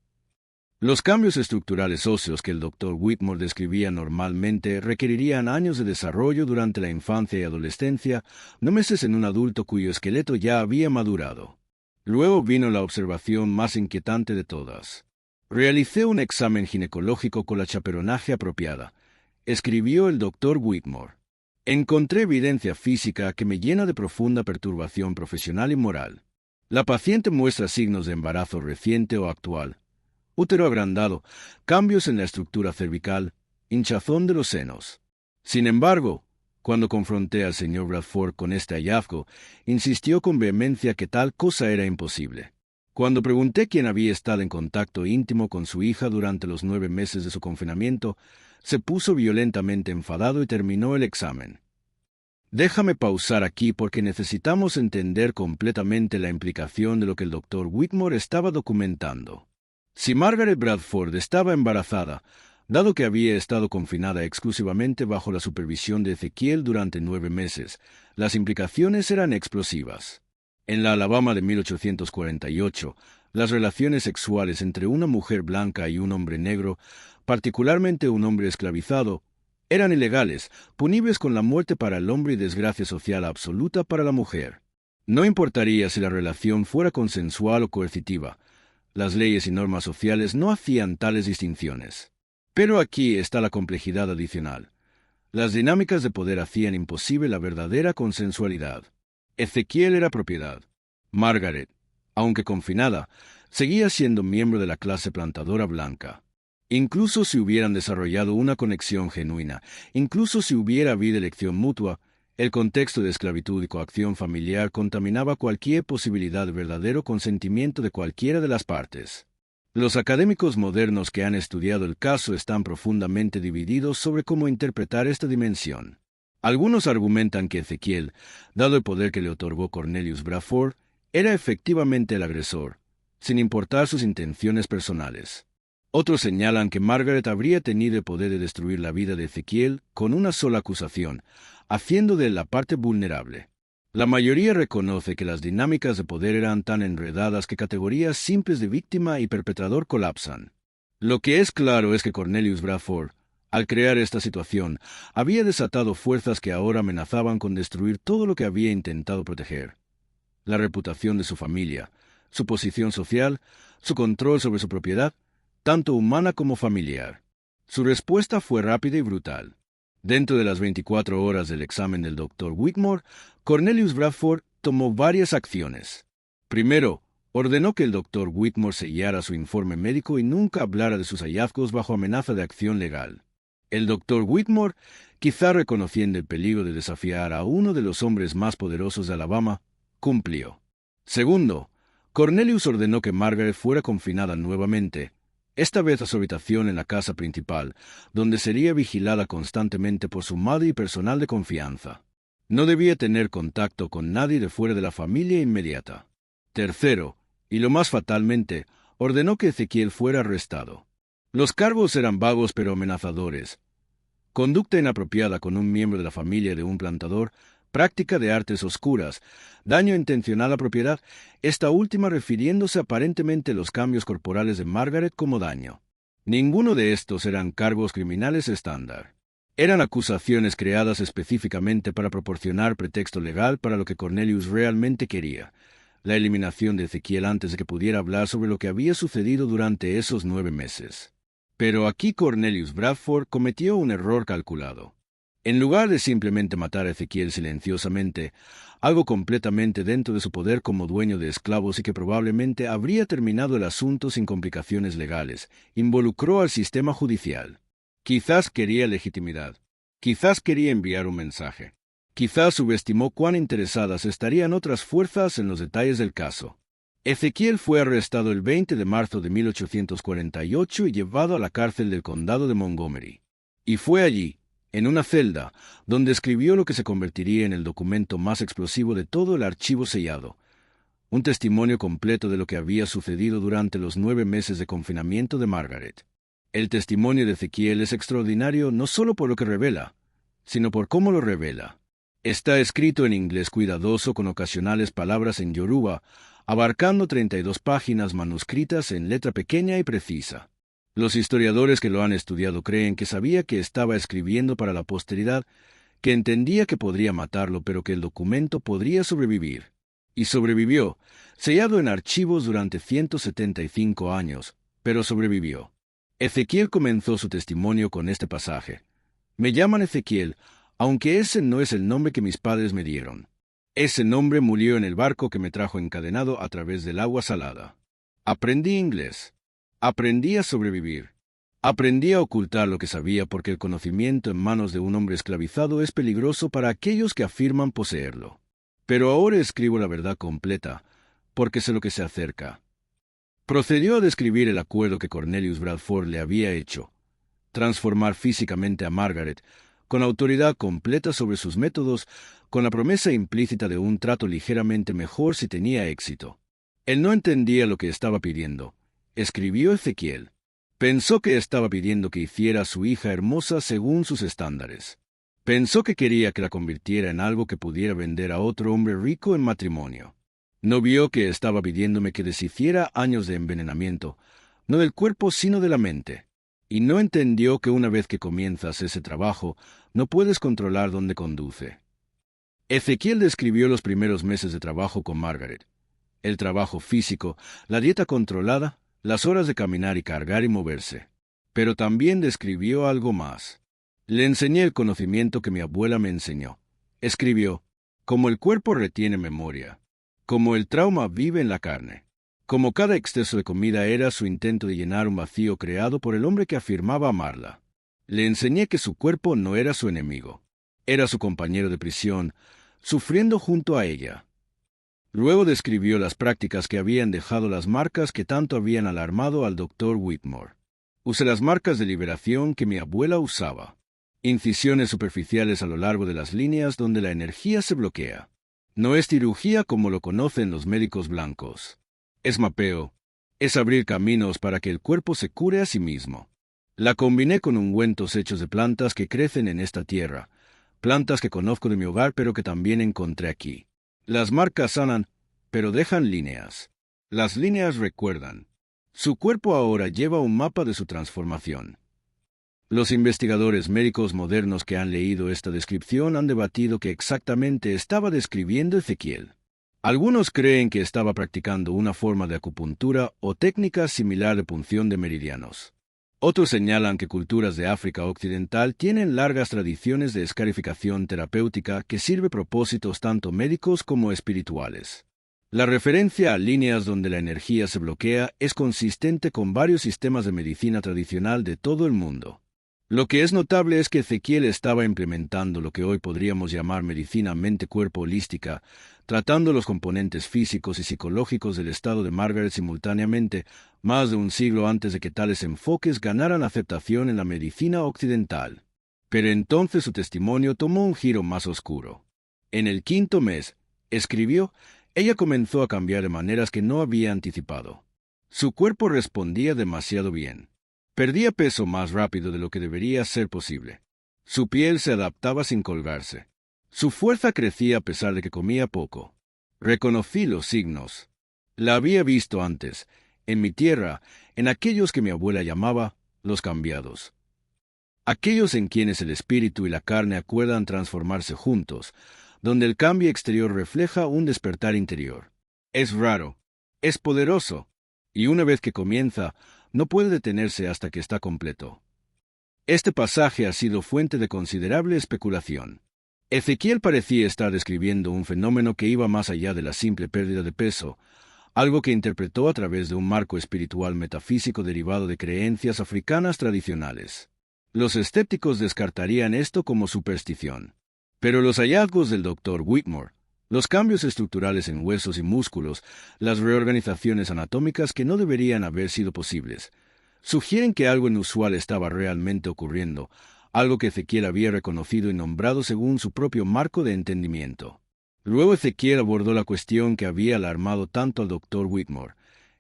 Los cambios estructurales óseos que el doctor Whitmore describía normalmente requerirían años de desarrollo durante la infancia y adolescencia, no meses en un adulto cuyo esqueleto ya había madurado. Luego vino la observación más inquietante de todas. Realicé un examen ginecológico con la chaperonaje apropiada, escribió el doctor Whitmore. Encontré evidencia física que me llena de profunda perturbación profesional y moral. La paciente muestra signos de embarazo reciente o actual, útero agrandado, cambios en la estructura cervical, hinchazón de los senos. Sin embargo, cuando confronté al señor Bradford con este hallazgo, insistió con vehemencia que tal cosa era imposible. Cuando pregunté quién había estado en contacto íntimo con su hija durante los 9 meses de su confinamiento, se puso violentamente enfadado y terminó el examen. Déjame pausar aquí porque necesitamos entender completamente la implicación de lo que el doctor Whitmore estaba documentando. Si Margaret Bradford estaba embarazada, dado que había estado confinada exclusivamente bajo la supervisión de Ezequiel durante 9 meses, las implicaciones eran explosivas. En la Alabama de 1848, las relaciones sexuales entre una mujer blanca y un hombre negro, particularmente un hombre esclavizado, eran ilegales, punibles con la muerte para el hombre y desgracia social absoluta para la mujer. No importaría si la relación fuera consensual o coercitiva, las leyes y normas sociales no hacían tales distinciones. Pero aquí está la complejidad adicional. Las dinámicas de poder hacían imposible la verdadera consensualidad. Ezequiel era propiedad. Margaret, aunque confinada, seguía siendo miembro de la clase plantadora blanca. Incluso si hubieran desarrollado una conexión genuina, incluso si hubiera habido elección mutua, el contexto de esclavitud y coacción familiar contaminaba cualquier posibilidad de verdadero consentimiento de cualquiera de las partes. Los académicos modernos que han estudiado el caso están profundamente divididos sobre cómo interpretar esta dimensión. Algunos argumentan que Ezequiel, dado el poder que le otorgó Cornelius Bradford, era efectivamente el agresor, sin importar sus intenciones personales. Otros señalan que Margaret habría tenido el poder de destruir la vida de Ezequiel con una sola acusación, haciendo de él la parte vulnerable. La mayoría reconoce que las dinámicas de poder eran tan enredadas que categorías simples de víctima y perpetrador colapsan. Lo que es claro es que Cornelius Bradford, al crear esta situación, había desatado fuerzas que ahora amenazaban con destruir todo lo que había intentado proteger: la reputación de su familia, su posición social, su control sobre su propiedad, tanto humana como familiar. Su respuesta fue rápida y brutal. Dentro de las 24 horas del examen del Dr. Whitmore, Cornelius Bradford tomó varias acciones. Primero, ordenó que el Dr. Whitmore sellara su informe médico y nunca hablara de sus hallazgos bajo amenaza de acción legal. El Dr. Whitmore, quizá reconociendo el peligro de desafiar a uno de los hombres más poderosos de Alabama, cumplió. Segundo, Cornelius ordenó que Margaret fuera confinada nuevamente, esta vez a su habitación en la casa principal, donde sería vigilada constantemente por su madre y personal de confianza. No debía tener contacto con nadie de fuera de la familia inmediata. Tercero, y lo más fatalmente, ordenó que Ezequiel fuera arrestado. Los cargos eran vagos pero amenazadores: conducta inapropiada con un miembro de la familia de un plantador, práctica de artes oscuras, daño intencional a propiedad, esta última refiriéndose aparentemente a los cambios corporales de Margaret como daño. Ninguno de estos eran cargos criminales estándar. Eran acusaciones creadas específicamente para proporcionar pretexto legal para lo que Cornelius realmente quería, la eliminación de Ezequiel antes de que pudiera hablar sobre lo que había sucedido durante esos 9 meses. Pero aquí Cornelius Bradford cometió un error calculado. En lugar de simplemente matar a Ezequiel silenciosamente, algo completamente dentro de su poder como dueño de esclavos y que probablemente habría terminado el asunto sin complicaciones legales, involucró al sistema judicial. Quizás quería legitimidad. Quizás quería enviar un mensaje. Quizás subestimó cuán interesadas estarían otras fuerzas en los detalles del caso. Ezequiel fue arrestado el 20 de marzo de 1848 y llevado a la cárcel del condado de Montgomery. Y fue allí, en una celda, donde escribió lo que se convertiría en el documento más explosivo de todo el archivo sellado, un testimonio completo de lo que había sucedido durante los 9 meses de confinamiento de Margaret. El testimonio de Ezequiel es extraordinario no solo por lo que revela, sino por cómo lo revela. Está escrito en inglés cuidadoso con ocasionales palabras en yoruba, abarcando 32 páginas manuscritas en letra pequeña y precisa. Los historiadores que lo han estudiado creen que sabía que estaba escribiendo para la posteridad, que entendía que podría matarlo, pero que el documento podría sobrevivir. Y sobrevivió, sellado en archivos durante 175 años, pero sobrevivió. Ezequiel comenzó su testimonio con este pasaje. Me llaman Ezequiel, aunque ese no es el nombre que mis padres me dieron. Ese nombre murió en el barco que me trajo encadenado a través del agua salada. Aprendí inglés. Aprendí a sobrevivir. Aprendí a ocultar lo que sabía porque el conocimiento en manos de un hombre esclavizado es peligroso para aquellos que afirman poseerlo. Pero ahora escribo la verdad completa, porque sé lo que se acerca. Procedió a describir el acuerdo que Cornelius Bradford le había hecho, transformar físicamente a Margaret, con autoridad completa sobre sus métodos, con la promesa implícita de un trato ligeramente mejor si tenía éxito. Él no entendía lo que estaba pidiendo. Escribió Ezequiel. Pensó que estaba pidiendo que hiciera a su hija hermosa según sus estándares. Pensó que quería que la convirtiera en algo que pudiera vender a otro hombre rico en matrimonio. No vio que estaba pidiéndome que deshiciera años de envenenamiento, no del cuerpo sino de la mente. Y no entendió que una vez que comienzas ese trabajo, no puedes controlar dónde conduce. Ezequiel describió los primeros meses de trabajo con Margaret. El trabajo físico, la dieta controlada, las horas de caminar y cargar y moverse. Pero también describió algo más. Le enseñé el conocimiento que mi abuela me enseñó. Escribió, como el cuerpo retiene memoria, como el trauma vive en la carne. Como cada exceso de comida era su intento de llenar un vacío creado por el hombre que afirmaba amarla. Le enseñé que su cuerpo no era su enemigo. Era su compañero de prisión, sufriendo junto a ella. Luego describió las prácticas que habían dejado las marcas que tanto habían alarmado al Dr. Whitmore. Usé las marcas de liberación que mi abuela usaba. Incisiones superficiales a lo largo de las líneas donde la energía se bloquea. No es cirugía como lo conocen los médicos blancos. Es mapeo, es abrir caminos para que el cuerpo se cure a sí mismo. La combiné con ungüentos hechos de plantas que crecen en esta tierra, plantas que conozco de mi hogar pero que también encontré aquí. Las marcas sanan, pero dejan líneas. Las líneas recuerdan. Su cuerpo ahora lleva un mapa de su transformación. Los investigadores médicos modernos que han leído esta descripción han debatido qué exactamente estaba describiendo Ezequiel. Algunos creen que estaba practicando una forma de acupuntura o técnica similar de punción de meridianos. Otros señalan que culturas de África Occidental tienen largas tradiciones de escarificación terapéutica que sirve propósitos tanto médicos como espirituales. La referencia a líneas donde la energía se bloquea es consistente con varios sistemas de medicina tradicional de todo el mundo. Lo que es notable es que Ezequiel estaba implementando lo que hoy podríamos llamar medicina mente-cuerpo holística, tratando los componentes físicos y psicológicos del estado de Margaret simultáneamente, más de un siglo antes de que tales enfoques ganaran aceptación en la medicina occidental. Pero entonces su testimonio tomó un giro más oscuro. En el 5º mes, escribió, ella comenzó a cambiar de maneras que no había anticipado. Su cuerpo respondía demasiado bien. Perdía peso más rápido de lo que debería ser posible. Su piel se adaptaba sin colgarse. Su fuerza crecía a pesar de que comía poco. Reconocí los signos. La había visto antes, en mi tierra, en aquellos que mi abuela llamaba los cambiados. Aquellos en quienes el espíritu y la carne acuerdan transformarse juntos, donde el cambio exterior refleja un despertar interior. Es raro, es poderoso, y una vez que comienza, no puede detenerse hasta que está completo. Este pasaje ha sido fuente de considerable especulación. Ezequiel parecía estar describiendo un fenómeno que iba más allá de la simple pérdida de peso, algo que interpretó a través de un marco espiritual metafísico derivado de creencias africanas tradicionales. Los escépticos descartarían esto como superstición. Pero los hallazgos del Dr. Whitmore, los cambios estructurales en huesos y músculos, las reorganizaciones anatómicas que no deberían haber sido posibles, sugieren que algo inusual estaba realmente ocurriendo, algo que Ezequiel había reconocido y nombrado según su propio marco de entendimiento. Luego Ezequiel abordó la cuestión que había alarmado tanto al Dr. Whitmore,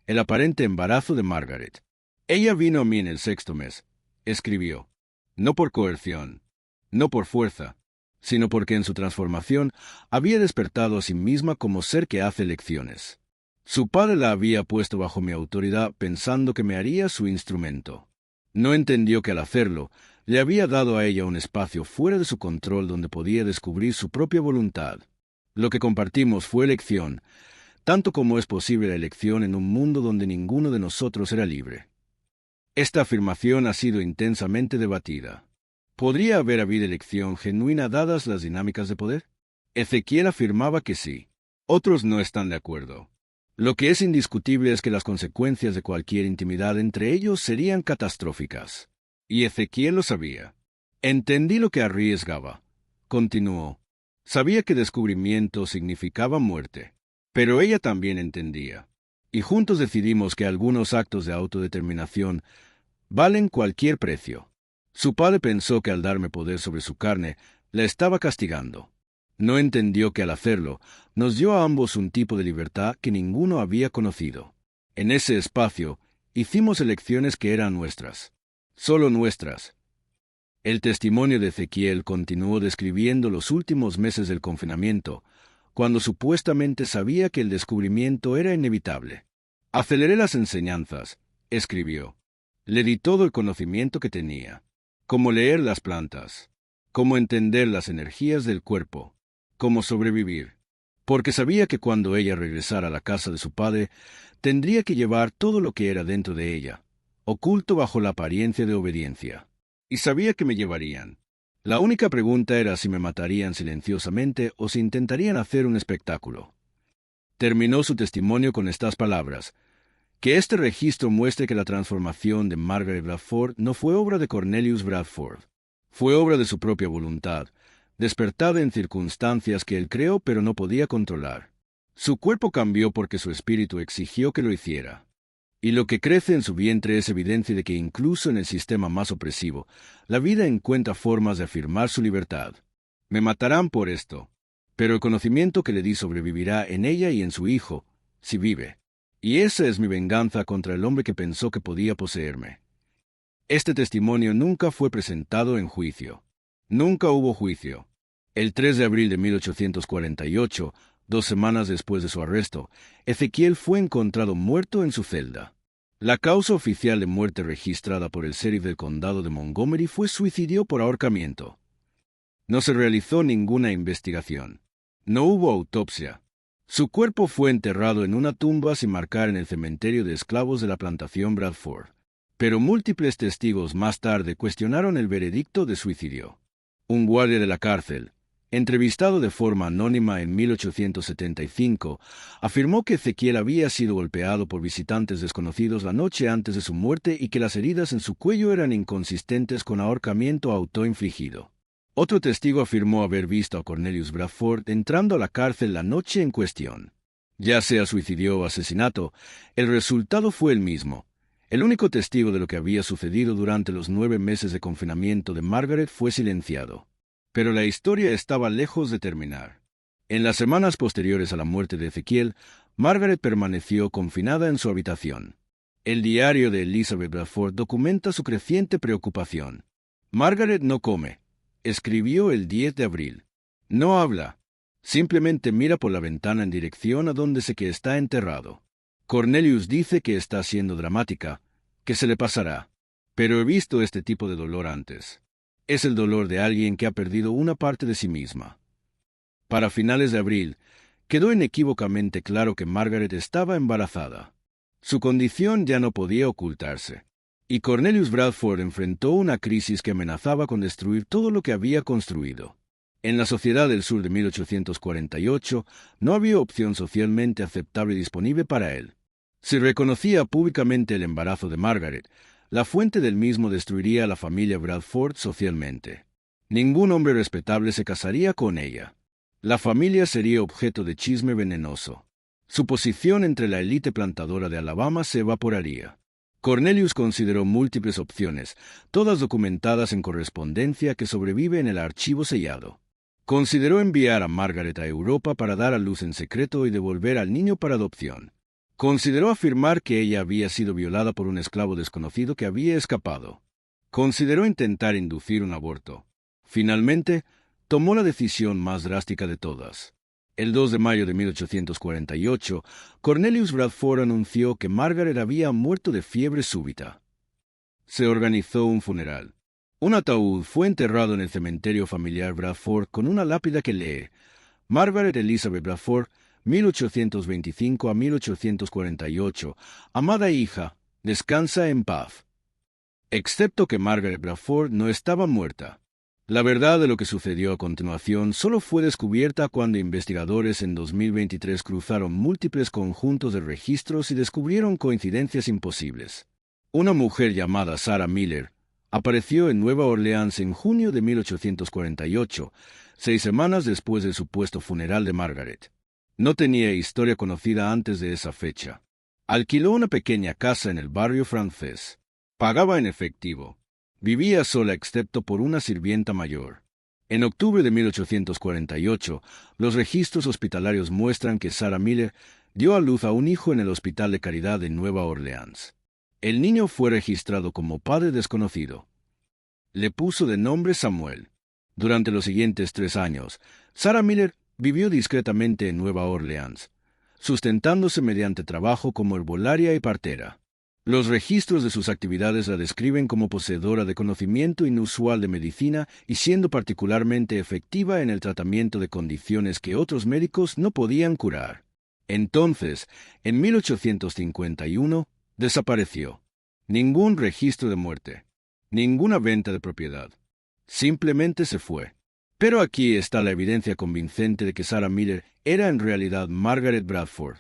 el aparente embarazo de Margaret. Ella vino a mí en el 6º mes, escribió, no por coerción, no por fuerza, sino porque en su transformación había despertado a sí misma como ser que hace elecciones. Su padre la había puesto bajo mi autoridad pensando que me haría su instrumento. No entendió que al hacerlo, le había dado a ella un espacio fuera de su control donde podía descubrir su propia voluntad. Lo que compartimos fue elección, tanto como es posible la elección en un mundo donde ninguno de nosotros era libre. Esta afirmación ha sido intensamente debatida. ¿Podría haber habido elección genuina dadas las dinámicas de poder? Ezequiel afirmaba que sí. Otros no están de acuerdo. Lo que es indiscutible es que las consecuencias de cualquier intimidad entre ellos serían catastróficas. Y Ezequiel lo sabía. Entendí lo que arriesgaba. Continuó. Sabía que descubrimiento significaba muerte. Pero ella también entendía. Y juntos decidimos que algunos actos de autodeterminación valen cualquier precio. Su padre pensó que al darme poder sobre su carne, la estaba castigando. No entendió que al hacerlo, nos dio a ambos un tipo de libertad que ninguno había conocido. En ese espacio, hicimos elecciones que eran nuestras. Solo nuestras. El testimonio de Ezequiel continuó describiendo los últimos meses del confinamiento, cuando supuestamente sabía que el descubrimiento era inevitable. Aceleré las enseñanzas, escribió. Le di todo el conocimiento que tenía. Cómo leer las plantas, cómo entender las energías del cuerpo, cómo sobrevivir, porque sabía que cuando ella regresara a la casa de su padre, tendría que llevar todo lo que era dentro de ella, oculto bajo la apariencia de obediencia. Y sabía que me llevarían. La única pregunta era si me matarían silenciosamente o si intentarían hacer un espectáculo. Terminó su testimonio con estas palabras: que este registro muestre que la transformación de Margaret Bradford no fue obra de Cornelius Bradford. Fue obra de su propia voluntad, despertada en circunstancias que él creó pero no podía controlar. Su cuerpo cambió porque su espíritu exigió que lo hiciera. Y lo que crece en su vientre es evidencia de que incluso en el sistema más opresivo, la vida encuentra formas de afirmar su libertad. Me matarán por esto, pero el conocimiento que le di sobrevivirá en ella y en su hijo, si vive. Y esa es mi venganza contra el hombre que pensó que podía poseerme. Este testimonio nunca fue presentado en juicio. Nunca hubo juicio. El 3 de abril de 1848, 2 semanas después de su arresto, Ezequiel fue encontrado muerto en su celda. La causa oficial de muerte registrada por el sheriff del condado de Montgomery fue suicidio por ahorcamiento. No se realizó ninguna investigación. No hubo autopsia. Su cuerpo fue enterrado en una tumba sin marcar en el cementerio de esclavos de la plantación Bradford. Pero múltiples testigos más tarde cuestionaron el veredicto de suicidio. Un guardia de la cárcel, entrevistado de forma anónima en 1875, afirmó que Ezequiel había sido golpeado por visitantes desconocidos la noche antes de su muerte y que las heridas en su cuello eran inconsistentes con ahorcamiento autoinfligido. Otro testigo afirmó haber visto a Cornelius Bradford entrando a la cárcel la noche en cuestión. Ya sea suicidio o asesinato, el resultado fue el mismo. El único testigo de lo que había sucedido durante los 9 meses de confinamiento de Margaret fue silenciado. Pero la historia estaba lejos de terminar. En las semanas posteriores a la muerte de Ezequiel, Margaret permaneció confinada en su habitación. El diario de Elizabeth Bradford documenta su creciente preocupación. Margaret no come, escribió el 10 de abril. No habla. Simplemente mira por la ventana en dirección a donde sé que está enterrado. Cornelius dice que está siendo dramática, que se le pasará. Pero he visto este tipo de dolor antes. Es el dolor de alguien que ha perdido una parte de sí misma. Para finales de abril, quedó inequívocamente claro que Margaret estaba embarazada. Su condición ya no podía ocultarse, y Cornelius Bradford enfrentó una crisis que amenazaba con destruir todo lo que había construido. En la sociedad del sur de 1848 no había opción socialmente aceptable disponible para él. Si reconocía públicamente el embarazo de Margaret, la fuente del mismo destruiría a la familia Bradford socialmente. Ningún hombre respetable se casaría con ella. La familia sería objeto de chisme venenoso. Su posición entre la élite plantadora de Alabama se evaporaría. Cornelius consideró múltiples opciones, todas documentadas en correspondencia que sobrevive en el archivo sellado. Consideró enviar a Margaret a Europa para dar a luz en secreto y devolver al niño para adopción. Consideró afirmar que ella había sido violada por un esclavo desconocido que había escapado. Consideró intentar inducir un aborto. Finalmente, tomó la decisión más drástica de todas. El 2 de mayo de 1848, Cornelius Bradford anunció que Margaret había muerto de fiebre súbita. Se organizó un funeral. Un ataúd fue enterrado en el cementerio familiar Bradford con una lápida que lee: Margaret Elizabeth Bradford, 1825 a 1848, amada hija, descansa en paz. Excepto que Margaret Bradford no estaba muerta. La verdad de lo que sucedió a continuación solo fue descubierta cuando investigadores en 2023 cruzaron múltiples conjuntos de registros y descubrieron coincidencias imposibles. Una mujer llamada Sarah Miller apareció en Nueva Orleans en junio de 1848, 6 semanas después del supuesto funeral de Margaret. No tenía historia conocida antes de esa fecha. Alquiló una pequeña casa en el barrio francés. Pagaba en efectivo. Vivía sola excepto por una sirvienta mayor. En octubre de 1848, los registros hospitalarios muestran que Sarah Miller dio a luz a un hijo en el Hospital de Caridad de Nueva Orleans. El niño fue registrado como padre desconocido. Le puso de nombre Samuel. Durante los siguientes 3 años, Sarah Miller vivió discretamente en Nueva Orleans, sustentándose mediante trabajo como herbolaria y partera. Los registros de sus actividades la describen como poseedora de conocimiento inusual de medicina y siendo particularmente efectiva en el tratamiento de condiciones que otros médicos no podían curar. Entonces, en 1851, desapareció. Ningún registro de muerte. Ninguna venta de propiedad. Simplemente se fue. Pero aquí está la evidencia convincente de que Sarah Miller era en realidad Margaret Bradford.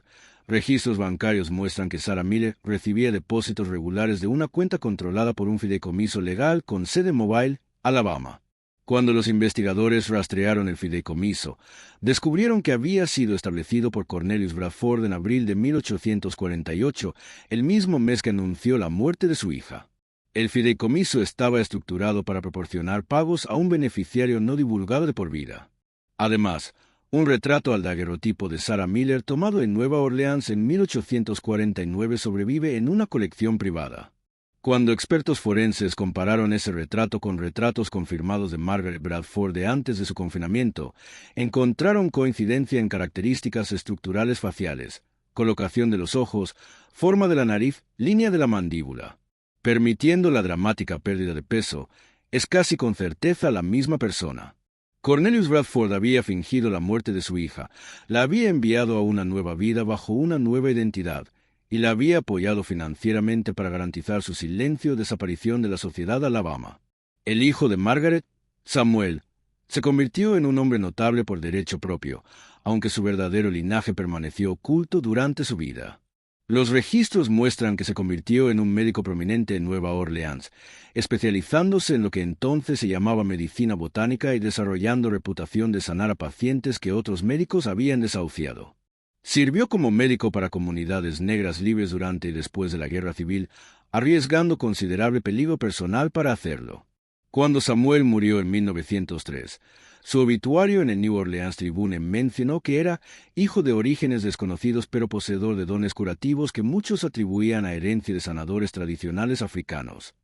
Registros bancarios muestran que Sarah Miller recibía depósitos regulares de una cuenta controlada por un fideicomiso legal con sede en Mobile, Alabama. Cuando los investigadores rastrearon el fideicomiso, descubrieron que había sido establecido por Cornelius Bradford en abril de 1848, el mismo mes que anunció la muerte de su hija. El fideicomiso estaba estructurado para proporcionar pagos a un beneficiario no divulgado de por vida. Además, un retrato al daguerrotipo de Sarah Miller tomado en Nueva Orleans en 1849 sobrevive en una colección privada. Cuando expertos forenses compararon ese retrato con retratos confirmados de Margaret Bradford de antes de su confinamiento, encontraron coincidencia en características estructurales faciales, colocación de los ojos, forma de la nariz, línea de la mandíbula. Permitiendo la dramática pérdida de peso, es casi con certeza la misma persona. Cornelius Bradford había fingido la muerte de su hija, la había enviado a una nueva vida bajo una nueva identidad, y la había apoyado financieramente para garantizar su silencio o desaparición de la sociedad Alabama. El hijo de Margaret, Samuel, se convirtió en un hombre notable por derecho propio, aunque su verdadero linaje permaneció oculto durante su vida. Los registros muestran que se convirtió en un médico prominente en Nueva Orleans, especializándose en lo que entonces se llamaba medicina botánica y desarrollando reputación de sanar a pacientes que otros médicos habían desahuciado. Sirvió como médico para comunidades negras libres durante y después de la Guerra Civil, arriesgando considerable peligro personal para hacerlo. Cuando Samuel murió en 1903, su obituario en el New Orleans Tribune mencionó que era hijo de orígenes desconocidos pero poseedor de dones curativos que muchos atribuían a herencia de sanadores tradicionales africanos.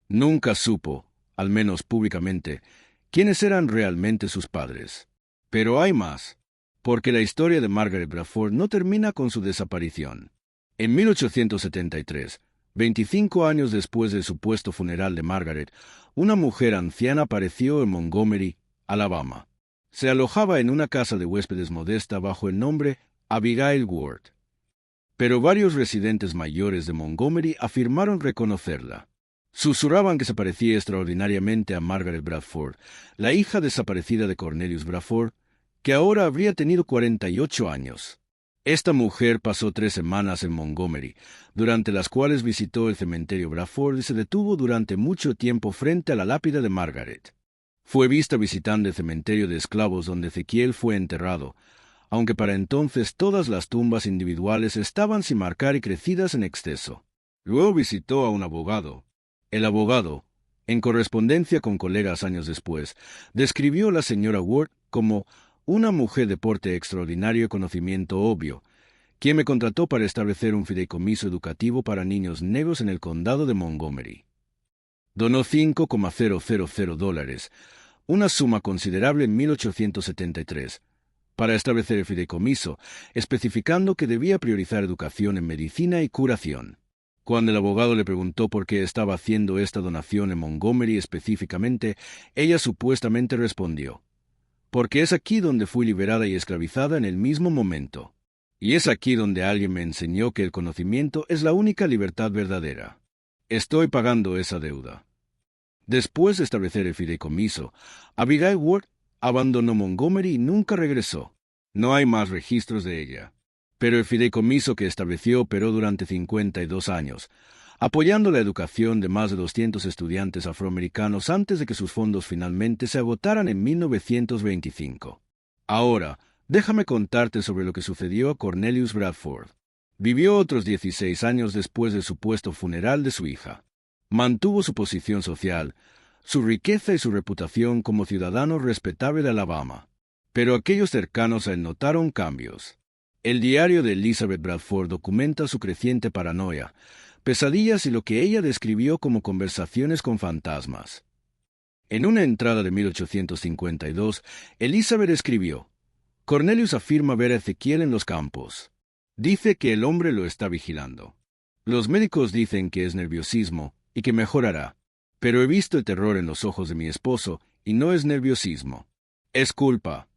Nunca supo, al menos públicamente, quiénes eran realmente sus padres. Pero hay más, porque la historia de Margaret Bradford no termina con su desaparición. En 1873, 25 años después del supuesto funeral de Margaret, una mujer anciana apareció en Montgomery, Alabama. Se alojaba en una casa de huéspedes modesta bajo el nombre Abigail Ward. Pero varios residentes mayores de Montgomery afirmaron reconocerla. Susurraban que se parecía extraordinariamente a Margaret Bradford, la hija desaparecida de Cornelius Bradford, que ahora habría tenido 48 años. Esta mujer pasó 3 semanas en Montgomery, durante las cuales visitó el cementerio Bradford y se detuvo durante mucho tiempo frente a la lápida de Margaret. Fue vista visitando el cementerio de esclavos donde Ezequiel fue enterrado, aunque para entonces todas las tumbas individuales estaban sin marcar y crecidas en exceso. Luego visitó a un abogado. El abogado, en correspondencia con colegas años después, describió a la señora Ward como una mujer de porte extraordinario y conocimiento obvio, quien me contrató para establecer un fideicomiso educativo para niños negros en el condado de Montgomery. Donó $5,000, una suma considerable en 1873, para establecer el fideicomiso, especificando que debía priorizar educación en medicina y curación. Cuando el abogado le preguntó por qué estaba haciendo esta donación en Montgomery específicamente, ella supuestamente respondió: «Porque es aquí donde fui liberada y esclavizada en el mismo momento. Y es aquí donde alguien me enseñó que el conocimiento es la única libertad verdadera. Estoy pagando esa deuda». Después de establecer el fideicomiso, Abigail Ward abandonó Montgomery y nunca regresó. No hay más registros de ella. Pero el fideicomiso que estableció operó durante 52 años, apoyando la educación de más de 200 estudiantes afroamericanos antes de que sus fondos finalmente se agotaran en 1925. Ahora, déjame contarte sobre lo que sucedió a Cornelius Bradford. Vivió otros 16 años después del supuesto funeral de su hija. Mantuvo su posición social, su riqueza y su reputación como ciudadano respetable de Alabama. Pero aquellos cercanos a él notaron cambios. El diario de Elizabeth Bradford documenta su creciente paranoia, pesadillas y lo que ella describió como conversaciones con fantasmas. En una entrada de 1852, Elizabeth escribió: «Cornelius afirma ver a Ezequiel en los campos. Dice que el hombre lo está vigilando. Los médicos dicen que es nerviosismo y que mejorará, pero he visto el terror en los ojos de mi esposo y no es nerviosismo. Es culpa».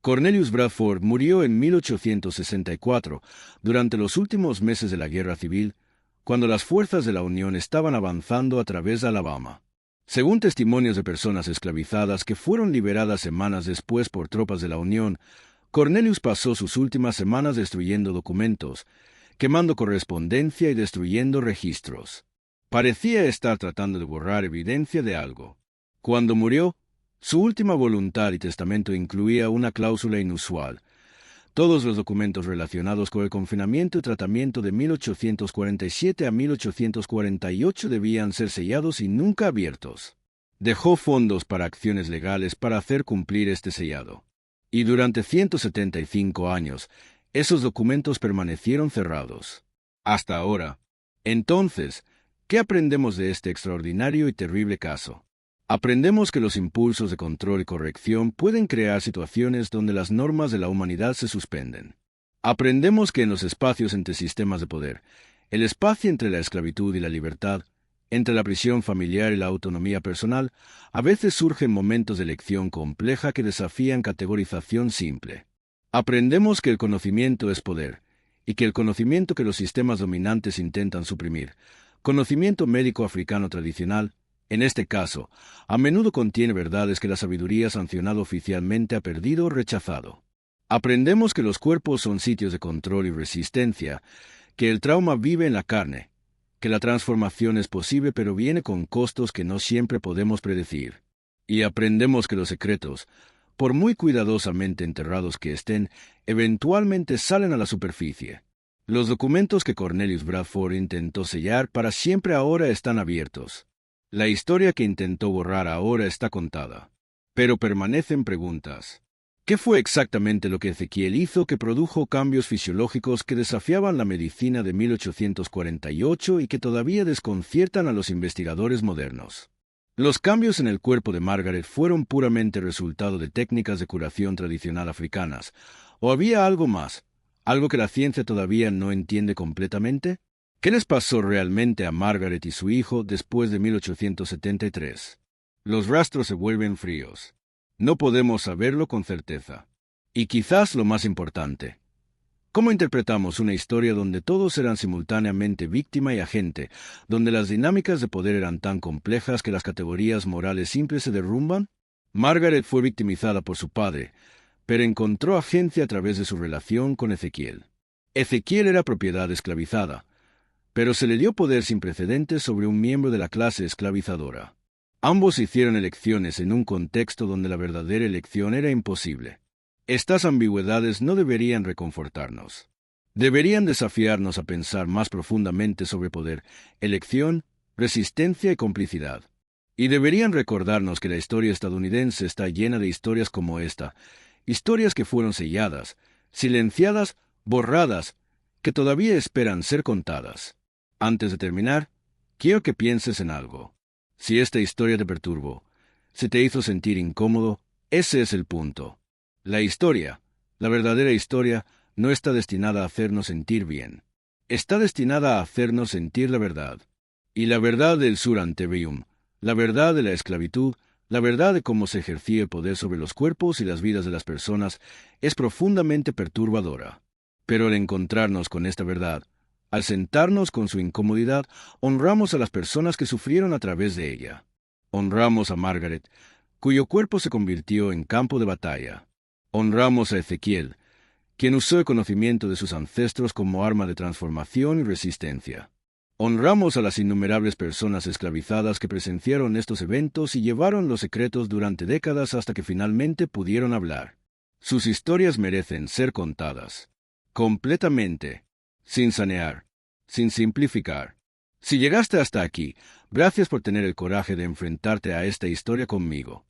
Cornelius Bradford murió en 1864, durante los últimos meses de la Guerra Civil, cuando las fuerzas de la Unión estaban avanzando a través de Alabama. Según testimonios de personas esclavizadas que fueron liberadas semanas después por tropas de la Unión, Cornelius pasó sus últimas semanas destruyendo documentos, quemando correspondencia y destruyendo registros. Parecía estar tratando de borrar evidencia de algo. Cuando murió, su última voluntad y testamento incluía una cláusula inusual. Todos los documentos relacionados con el confinamiento y tratamiento de 1847 a 1848 debían ser sellados y nunca abiertos. Dejó fondos para acciones legales para hacer cumplir este sellado. Y durante 175 años, esos documentos permanecieron cerrados. Hasta ahora. Entonces, ¿qué aprendemos de este extraordinario y terrible caso? Aprendemos que los impulsos de control y corrección pueden crear situaciones donde las normas de la humanidad se suspenden. Aprendemos que en los espacios entre sistemas de poder, el espacio entre la esclavitud y la libertad, entre la prisión familiar y la autonomía personal, a veces surgen momentos de elección compleja que desafían categorización simple. Aprendemos que el conocimiento es poder, y que el conocimiento que los sistemas dominantes intentan suprimir, conocimiento médico africano tradicional, en este caso, a menudo contiene verdades que la sabiduría sancionada oficialmente ha perdido o rechazado. Aprendemos que los cuerpos son sitios de control y resistencia, que el trauma vive en la carne, que la transformación es posible pero viene con costos que no siempre podemos predecir. Y aprendemos que los secretos, por muy cuidadosamente enterrados que estén, eventualmente salen a la superficie. Los documentos que Cornelius Bradford intentó sellar para siempre ahora están abiertos. La historia que intentó borrar ahora está contada. Pero permanecen preguntas. ¿Qué fue exactamente lo que Ezequiel hizo que produjo cambios fisiológicos que desafiaban la medicina de 1848 y que todavía desconciertan a los investigadores modernos? Los cambios en el cuerpo de Margaret fueron puramente resultado de técnicas de curación tradicional africanas. ¿O había algo más? ¿Algo que la ciencia todavía no entiende completamente? ¿Qué les pasó realmente a Margaret y su hijo después de 1873? Los rastros se vuelven fríos. No podemos saberlo con certeza. Y quizás lo más importante, ¿cómo interpretamos una historia donde todos eran simultáneamente víctima y agente, donde las dinámicas de poder eran tan complejas que las categorías morales simples se derrumban? Margaret fue victimizada por su padre, pero encontró agencia a través de su relación con Ezequiel. Ezequiel era propiedad esclavizada, pero se le dio poder sin precedentes sobre un miembro de la clase esclavizadora. Ambos hicieron elecciones en un contexto donde la verdadera elección era imposible. Estas ambigüedades no deberían reconfortarnos. Deberían desafiarnos a pensar más profundamente sobre poder, elección, resistencia y complicidad. Y deberían recordarnos que la historia estadounidense está llena de historias como esta, historias que fueron selladas, silenciadas, borradas, que todavía esperan ser contadas. Antes de terminar, quiero que pienses en algo. Si esta historia te perturbó, si te hizo sentir incómodo, ese es el punto. La historia, la verdadera historia, no está destinada a hacernos sentir bien. Está destinada a hacernos sentir la verdad. Y la verdad del Sur Antebellum, la verdad de la esclavitud, la verdad de cómo se ejercía el poder sobre los cuerpos y las vidas de las personas, es profundamente perturbadora. Pero al encontrarnos con esta verdad, al sentarnos con su incomodidad, honramos a las personas que sufrieron a través de ella. Honramos a Margaret, cuyo cuerpo se convirtió en campo de batalla. Honramos a Ezequiel, quien usó el conocimiento de sus ancestros como arma de transformación y resistencia. Honramos a las innumerables personas esclavizadas que presenciaron estos eventos y llevaron los secretos durante décadas hasta que finalmente pudieron hablar. Sus historias merecen ser contadas. Completamente. Sin sanear. Sin simplificar. Si llegaste hasta aquí, gracias por tener el coraje de enfrentarte a esta historia conmigo.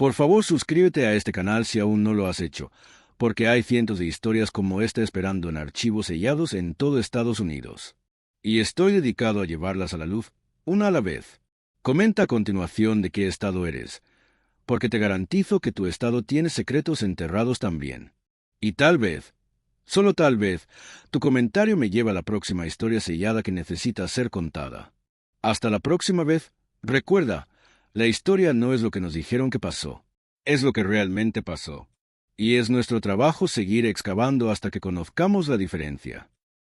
Por favor, suscríbete a este canal si aún no lo has hecho, porque hay cientos de historias como esta esperando en archivos sellados en todo Estados Unidos. Y estoy dedicado a llevarlas a la luz, una a la vez. Comenta a continuación de qué estado eres, porque te garantizo que tu estado tiene secretos enterrados también. Y tal vez, solo tal vez, tu comentario me lleva a la próxima historia sellada que necesita ser contada. Hasta la próxima vez, recuerda, la historia no es lo que nos dijeron que pasó, es lo que realmente pasó. Y es nuestro trabajo seguir excavando hasta que conozcamos la diferencia.